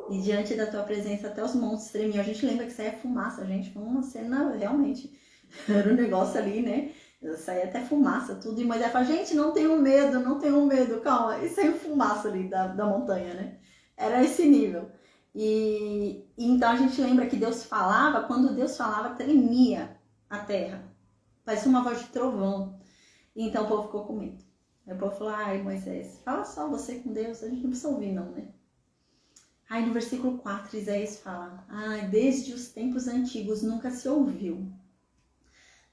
E diante da tua presença até os montes tremiam. A gente lembra que saía fumaça, gente. Foi uma cena realmente. Era um negócio ali, né? Saía até fumaça, tudo. E Moisés fala, gente, não tenham medo, calma. E saiu fumaça ali da montanha, né? Era esse nível. E então a gente lembra que Deus falava, quando Deus falava, tremia a terra. Parecia uma voz de trovão. E então o povo ficou com medo. Aí o povo falou, ai Moisés, fala só você com Deus, a gente não precisa ouvir não, né? Aí no versículo 4, Isaías fala, desde os tempos antigos nunca se ouviu,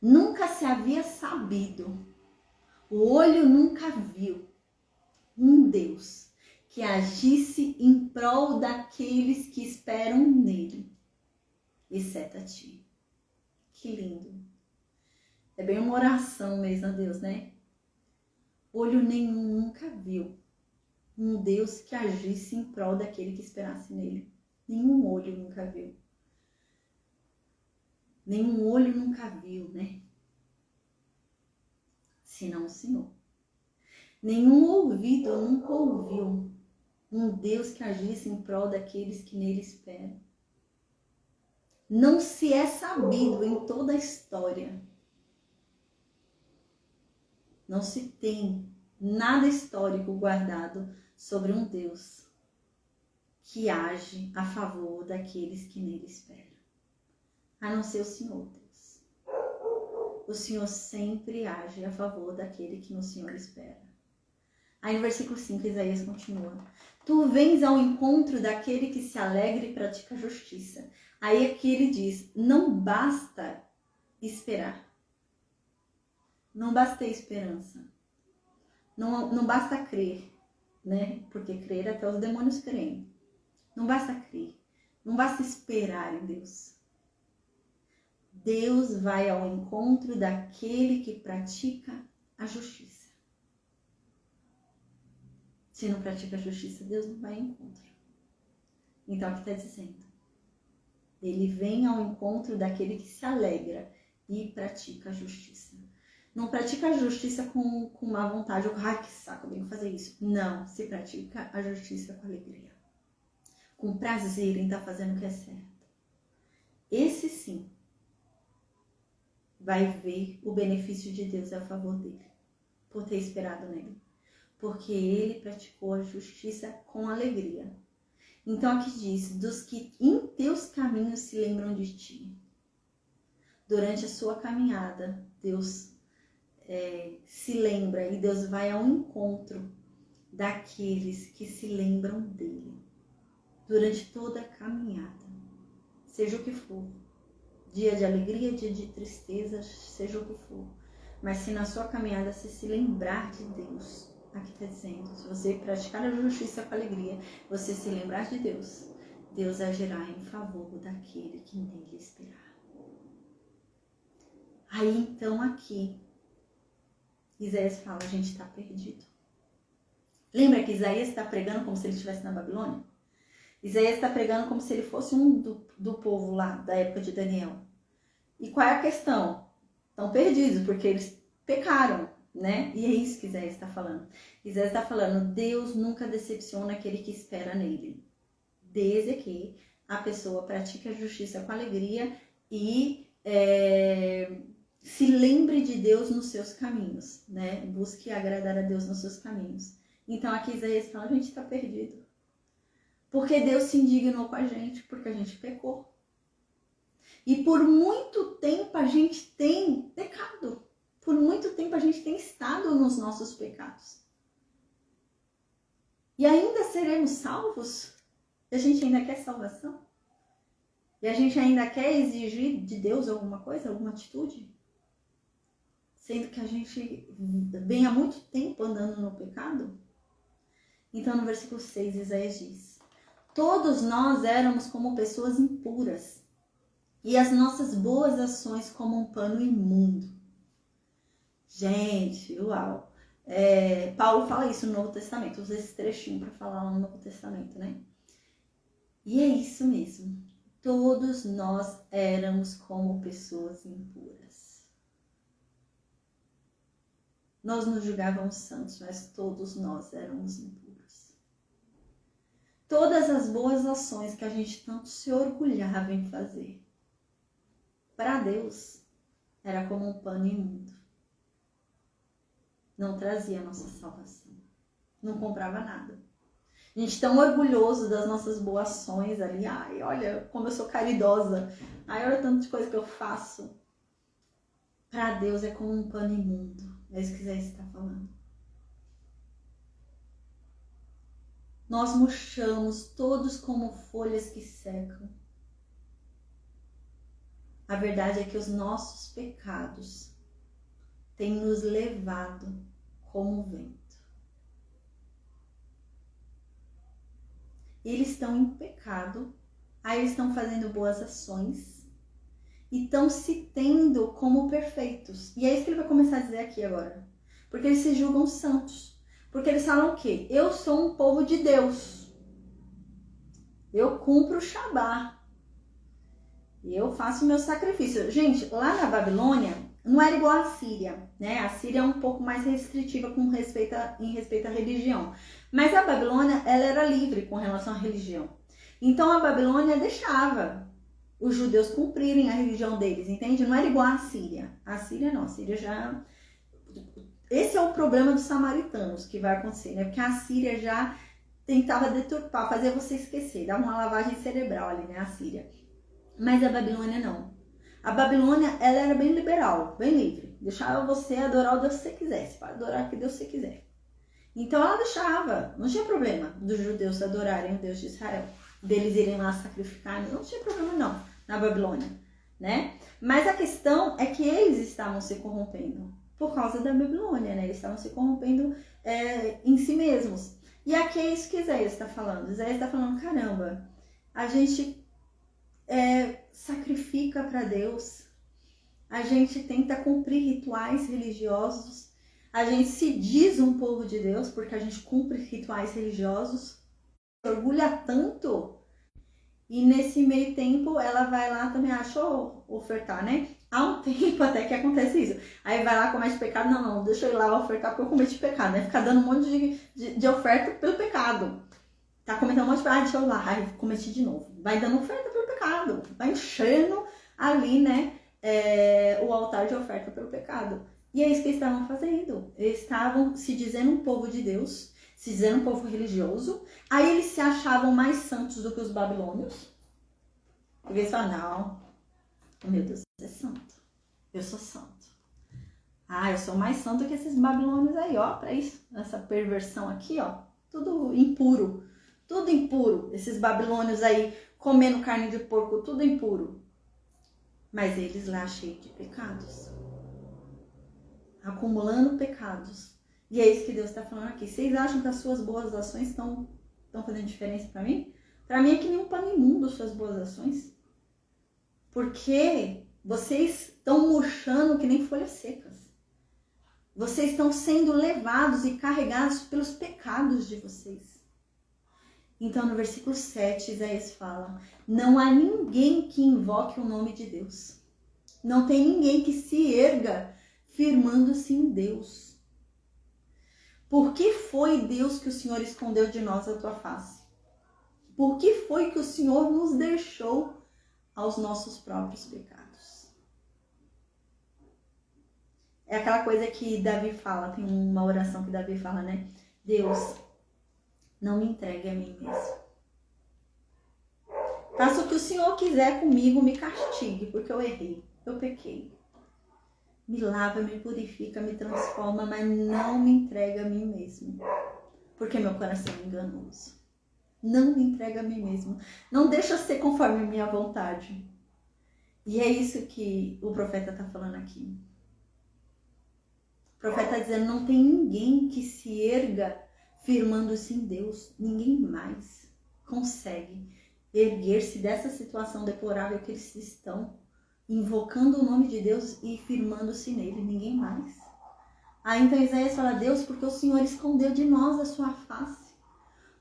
nunca se havia sabido, o olho nunca viu um Deus que agisse em prol daqueles que esperam nele, exceto a ti. Que lindo. É bem uma oração mesmo a Deus, né? Olho nenhum nunca viu um Deus que agisse em prol daquele que esperasse nele. Nenhum olho nunca viu. Nenhum olho nunca viu, né? Senão o Senhor. Nenhum ouvido nunca ouviu um Deus que agisse em prol daqueles que nele esperam. Não se é sabido em toda a história. Não se tem nada histórico guardado sobre um Deus que age a favor daqueles que nele esperam. A não ser o Senhor, Deus. O Senhor sempre age a favor daquele que no Senhor espera. Aí no versículo 5, Isaías continua. Tu vens ao encontro daquele que se alegra e pratica justiça. Aí aqui ele diz, não basta esperar. Não basta ter esperança. Não basta crer, né? Porque crer até os demônios creem. Não basta crer. Não basta esperar em Deus. Deus vai ao encontro daquele que pratica a justiça. Se não pratica a justiça, Deus não vai ao encontro. Então aqui está dizendo. Ele vem ao encontro daquele que se alegra e pratica a justiça. Não pratica a justiça com má vontade. Ai, que saco, eu tenho que fazer isso. Não, se pratica a justiça com alegria. Com prazer em estar fazendo o que é certo. Esse sim vai ver o benefício de Deus a favor dele. Por ter esperado nele. Porque ele praticou a justiça com alegria. Então aqui diz, dos que em teus caminhos se lembram de ti. Durante a sua caminhada, Deus se lembra e Deus vai ao encontro daqueles que se lembram dele. Durante toda a caminhada, seja o que for. Dia de alegria, dia de tristeza, seja o que for. Mas se na sua caminhada você se lembrar de Deus, aqui está dizendo, se você praticar a justiça com alegria, você se lembrar de Deus, Deus agirá em favor daquele que nele esperar. Aí então aqui, Isaías fala, a gente está perdido. Lembra que Isaías está pregando como se ele estivesse na Babilônia? Isaías está pregando como se ele fosse um do povo lá, da época de Daniel. E qual é a questão? Estão perdidos, porque eles pecaram, né? E é isso que Isaías está falando. Isaías está falando, Deus nunca decepciona aquele que espera nele. Desde que a pessoa pratique a justiça com alegria e se lembre de Deus nos seus caminhos, né? Busque agradar a Deus nos seus caminhos. Então aqui Isaías fala, a gente está perdido. Porque Deus se indignou com a gente, porque a gente pecou. E por muito tempo a gente tem pecado. Por muito tempo a gente tem estado nos nossos pecados. E ainda seremos salvos? E a gente ainda quer salvação? E a gente ainda quer exigir de Deus alguma coisa, alguma atitude? Sendo que a gente vem há muito tempo andando no pecado? Então no versículo 6, Isaías diz, todos nós éramos como pessoas impuras, e as nossas boas ações como um pano imundo. Gente, uau! Paulo fala isso no Novo Testamento, usa esse trechinho para falar lá no Novo Testamento, né? E é isso mesmo. Todos nós éramos como pessoas impuras. Nós nos julgávamos santos, mas todos nós éramos impuros. Todas as boas ações que a gente tanto se orgulhava em fazer, para Deus, era como um pano imundo. Não trazia a nossa salvação. Não comprava nada. A gente tão orgulhoso das nossas boas ações ali. Ai, olha como eu sou caridosa. Ai, olha tanto de coisa que eu faço. Para Deus é como um pano imundo. É isso que Isaías está falando. Nós murchamos todos como folhas que secam. A verdade é que os nossos pecados têm nos levado como vento. Eles estão em pecado, aí eles estão fazendo boas ações e estão se tendo como perfeitos. E é isso que ele vai começar a dizer aqui agora. Porque eles se julgam santos. Porque eles falam o quê? Eu sou um povo de Deus. Eu cumpro o Shabá. Eu faço meu sacrifício. Gente, lá na Babilônia, não era igual à Síria, né? A Síria é um pouco mais restritiva em respeito à religião. Mas a Babilônia, ela era livre com relação à religião. Então a Babilônia deixava os judeus cumprirem a religião deles, entende? Não era igual à Síria. A Síria não, a Síria já... Esse é o problema dos samaritanos que vai acontecer, né? Porque a Síria já tentava deturpar, fazer você esquecer, dar uma lavagem cerebral ali, né? A Síria. Mas a Babilônia não. A Babilônia, ela era bem liberal, bem livre. Deixava você adorar o Deus que você quisesse, para adorar o que Deus você quiser. Então ela deixava, não tinha problema dos judeus adorarem o Deus de Israel, deles irem lá sacrificar, não tinha problema não, na Babilônia, né? Mas a questão é que eles estavam se corrompendo por causa da Babilônia, né? Eles estavam se corrompendo em si mesmos. E aqui é isso que Isaías está falando. Isaías está falando, caramba, a gente sacrifica para Deus, a gente tenta cumprir rituais religiosos, a gente se diz um povo de Deus porque a gente cumpre rituais religiosos, orgulha tanto, e nesse meio tempo ela vai lá também, acha ofertar, né? Há um tempo até que acontece isso. Aí vai lá, comete pecado, não, deixa eu ir lá ofertar porque eu cometi pecado, né? Ficar dando um monte de oferta pelo pecado. Tá cometendo um monte de pecado, deixa eu ir lá, aí cometi de novo. Vai dando oferta pelo pecado, vai enchendo ali, né, o altar de oferta pelo pecado. E é isso que eles estavam fazendo. Eles estavam se dizendo um povo de Deus, se dizendo um povo religioso. Aí eles se achavam mais santos do que os babilônios. Porque eles falavam, não, meu Deus é santo, eu sou santo. Ah, eu sou mais santo que esses babilônios aí, ó, pra isso, essa perversão aqui, ó, tudo impuro. Tudo impuro, esses babilônios aí comendo carne de porco, tudo impuro. Mas eles lá cheios de pecados, acumulando pecados. E é isso que Deus está falando aqui. Vocês acham que as suas boas ações estão fazendo diferença para mim? Para mim é que nem um pano imundo as suas boas ações. Porque vocês estão murchando que nem folhas secas. Vocês estão sendo levados e carregados pelos pecados de vocês. Então, no versículo 7, Isaías fala: não há ninguém que invoque o nome de Deus. Não tem ninguém que se erga firmando-se em Deus. Por que foi, Deus, que o Senhor escondeu de nós a tua face? Por que foi que o Senhor nos deixou aos nossos próprios pecados? É aquela coisa que Davi fala, tem uma oração que Davi fala, né? Deus, não me entregue a mim mesmo. Faça o que o Senhor quiser comigo, me castigue, porque eu errei, eu pequei. Me lava, me purifica, me transforma, mas não me entrega a mim mesmo, porque meu coração é enganoso. Não me entrega a mim mesmo. Não deixa ser conforme a minha vontade. E é isso que o profeta está falando aqui. O profeta está dizendo, não tem ninguém que se erga firmando-se em Deus. Ninguém mais consegue erguer-se dessa situação deplorável que eles estão, invocando o nome de Deus e firmando-se nele. Ninguém mais. Aí então Isaías fala, Deus, porque o Senhor escondeu de nós a sua face.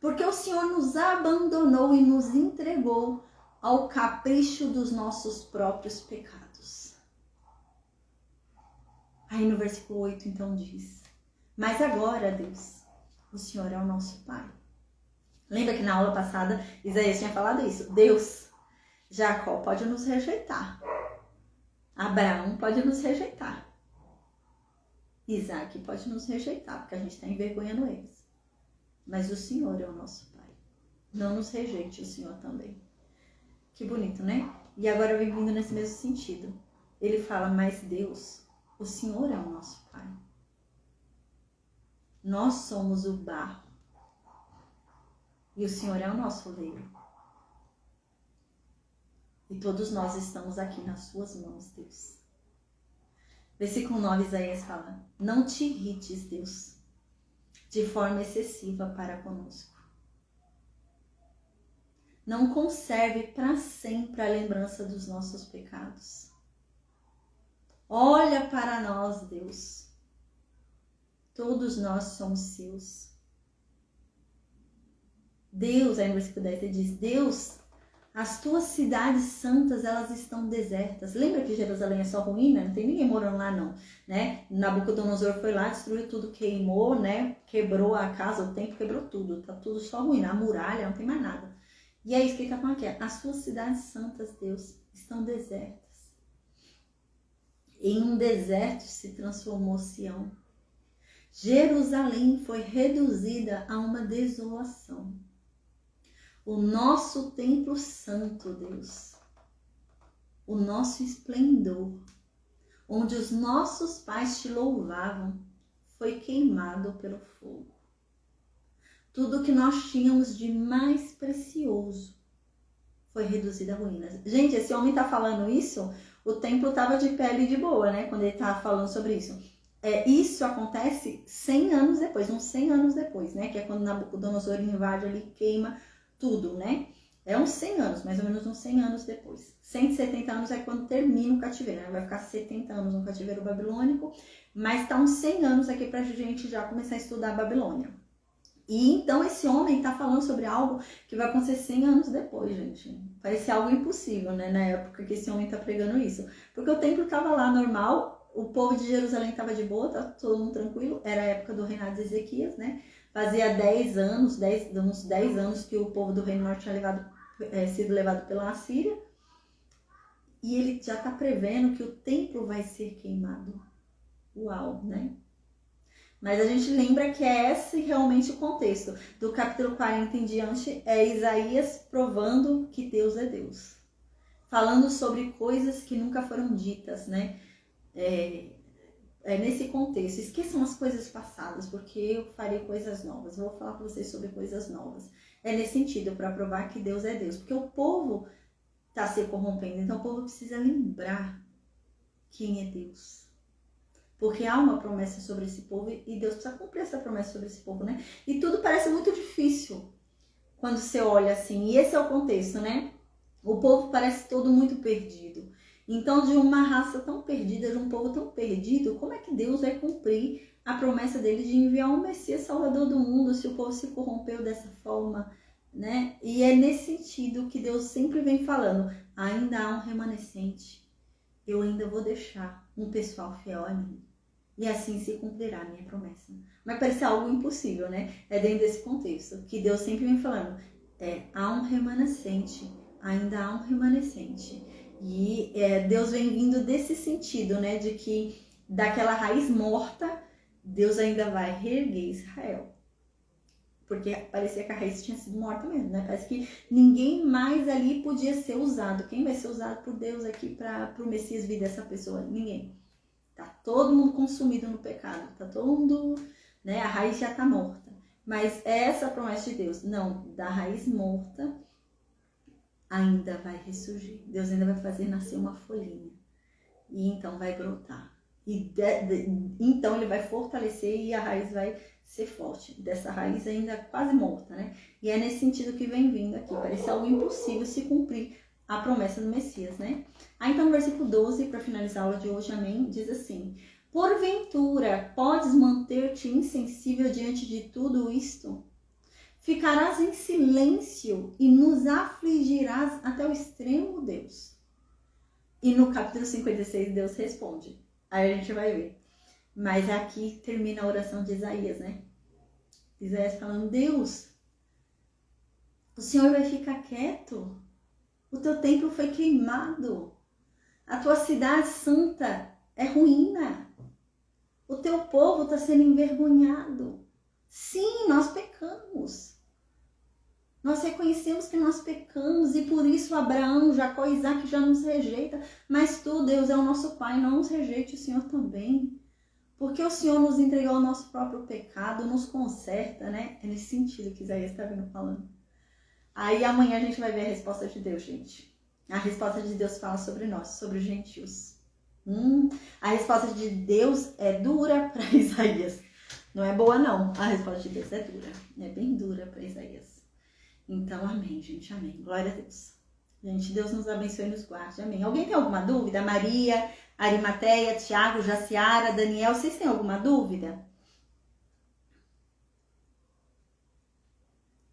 Porque o Senhor nos abandonou e nos entregou ao capricho dos nossos próprios pecados. Aí no versículo 8 então diz, mas agora, Deus, o Senhor é o nosso Pai. Lembra que na aula passada Isaías tinha falado isso? Deus, Jacó pode nos rejeitar. Abraão pode nos rejeitar. Isaac pode nos rejeitar, porque a gente está envergonhando eles. Mas o Senhor é o nosso Pai. Não nos rejeite o Senhor também. Que bonito, né? E agora vem vindo nesse mesmo sentido. Ele fala, mas Deus, o Senhor é o nosso Pai. Nós somos o barro. E o Senhor é o nosso oleiro. E todos nós estamos aqui nas suas mãos, Deus. Versículo 9, Isaías fala, não te irrites, Deus, de forma excessiva para conosco. Não conserve para sempre a lembrança dos nossos pecados. Olha para nós, Deus. Todos nós somos seus. Deus, aí no versículo 10 ele diz, Deus, as tuas cidades santas, elas estão desertas. Lembra que Jerusalém é só ruína? Não tem ninguém morando lá não, né? Nabucodonosor foi lá, destruiu tudo, queimou, né? Quebrou a casa, o templo, quebrou tudo. Tá tudo só ruína, a muralha, não tem mais nada. E é isso que ele está falando aqui. As suas cidades santas, Deus, estão desertas. Em um deserto se transformou Sião. Jerusalém foi reduzida a uma desolação. O nosso templo santo, Deus, o nosso esplendor, onde os nossos pais te louvavam, foi queimado pelo fogo. Tudo que nós tínhamos de mais precioso foi reduzido a ruínas. Gente, esse homem está falando isso, o templo estava de pele de boa, né? Quando ele estava falando sobre isso. Isso acontece 100 anos depois, uns 100 anos depois, né? Que é quando Nabucodonosor invade ali, queima tudo, né? É uns 100 anos, mais ou menos uns 100 anos depois. 170 anos é quando termina o cativeiro, né? Vai ficar 70 anos no cativeiro babilônico, mas tá uns 100 anos aqui pra gente já começar a estudar a Babilônia. E então esse homem tá falando sobre algo que vai acontecer 100 anos depois, gente. Parece algo impossível, né? Na época que esse homem tá pregando isso. Porque o templo tava lá normal, o povo de Jerusalém tava de boa, tá todo mundo tranquilo. Era a época do reinado de Ezequias, né? Fazia 10 anos, uns 10 anos que o povo do Reino Norte tinha sido levado pela Assíria. E ele já está prevendo que o templo vai ser queimado. Uau, né? Mas a gente lembra que é esse realmente o contexto. Do capítulo 40 em diante, é Isaías provando que Deus é Deus. Falando sobre coisas que nunca foram ditas, né? Nesse contexto, esqueçam as coisas passadas, porque eu farei coisas novas. Eu vou falar para vocês sobre coisas novas. É nesse sentido, para provar que Deus é Deus. Porque o povo está se corrompendo, então o povo precisa lembrar quem é Deus. Porque há uma promessa sobre esse povo e Deus precisa cumprir essa promessa sobre esse povo, né? E tudo parece muito difícil quando você olha assim. E esse é o contexto, né? O povo parece todo muito perdido. Então, de uma raça tão perdida, de um povo tão perdido, como é que Deus vai cumprir a promessa dele de enviar um Messias Salvador do mundo se o povo se corrompeu dessa forma, né? E é nesse sentido que Deus sempre vem falando, ainda há um remanescente, eu ainda vou deixar um pessoal fiel a mim. E assim se cumprirá a minha promessa. Mas parece algo impossível, né? É dentro desse contexto que Deus sempre vem falando, há um remanescente, ainda há um remanescente. E Deus vem vindo desse sentido, né? De que daquela raiz morta, Deus ainda vai reerguer Israel. Porque parecia que a raiz tinha sido morta mesmo, né? Parece que ninguém mais ali podia ser usado. Quem vai ser usado por Deus aqui para o Messias vir dessa pessoa? Ninguém. Tá todo mundo consumido no pecado. Tá todo mundo, né? A raiz já tá morta. Mas essa promessa de Deus, não, da raiz morta ainda vai ressurgir. Deus ainda vai fazer nascer uma folhinha. E então vai brotar. E então ele vai fortalecer e a raiz vai ser forte. Dessa raiz ainda quase morta, né? E é nesse sentido que vem vindo aqui. Parece algo impossível se cumprir a promessa do Messias, né? Aí então no versículo 12, para finalizar a aula de hoje, amém, diz assim: porventura, podes manter-te insensível diante de tudo isto? Ficarás em silêncio e nos afligirás até o extremo, Deus. E no capítulo 56, Deus responde. Aí a gente vai ver. Mas aqui termina a oração de Isaías, né? Isaías falando, Deus, o Senhor vai ficar quieto? O teu templo foi queimado. A tua cidade santa é ruína. O teu povo está sendo envergonhado. Sim, nós pecamos. Nós reconhecemos que nós pecamos e por isso Abraão, Jacó e Isaac já nos rejeita. Mas tu, Deus, é o nosso Pai, não nos rejeite o Senhor também. Porque o Senhor nos entregou o nosso próprio pecado, nos conserta, né? É nesse sentido que Isaías está vindo falando. Aí amanhã a gente vai ver a resposta de Deus, gente. A resposta de Deus fala sobre nós, sobre os gentios. A resposta de Deus é dura para Isaías. Não é boa, não. A resposta de Deus é dura. É bem dura para Isaías. Então, amém, gente. Amém. Glória a Deus. Gente, Deus nos abençoe e nos guarde. Amém. Alguém tem alguma dúvida? Maria, Arimateia, Tiago, Jaciara, Daniel, vocês têm alguma dúvida?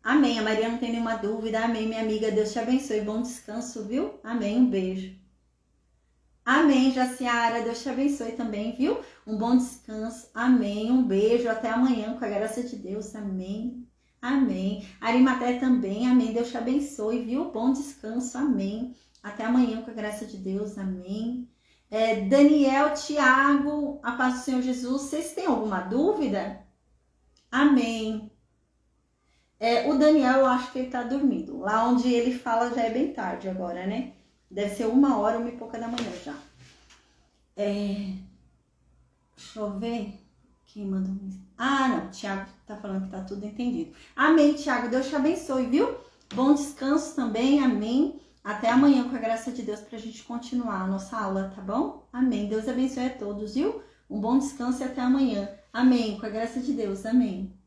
Amém. A Maria não tem nenhuma dúvida. Amém, minha amiga. Deus te abençoe. Bom descanso, viu? Amém. Um beijo. Amém, Jaciara. Deus te abençoe também, viu? Um bom descanso. Amém. Um beijo. Até amanhã, com a graça de Deus. Amém. Amém. Arimateia também. Amém. Deus te abençoe, viu? Bom descanso. Amém. Até amanhã, com a graça de Deus. Amém. Daniel, Tiago, a paz do Senhor Jesus. Vocês têm alguma dúvida? Amém. O Daniel, eu acho que ele tá dormindo. Lá onde ele fala já é bem tarde agora, né? Deve ser 1h, 1h30 da manhã já. Deixa eu ver. Quem mandou isso? Ah, não. Tiago tá falando que tá tudo entendido. Amém, Tiago. Deus te abençoe, viu? Bom descanso também. Amém. Até amanhã, com a graça de Deus, pra gente continuar a nossa aula, tá bom? Amém. Deus abençoe a todos, viu? Um bom descanso e até amanhã. Amém. Com a graça de Deus. Amém.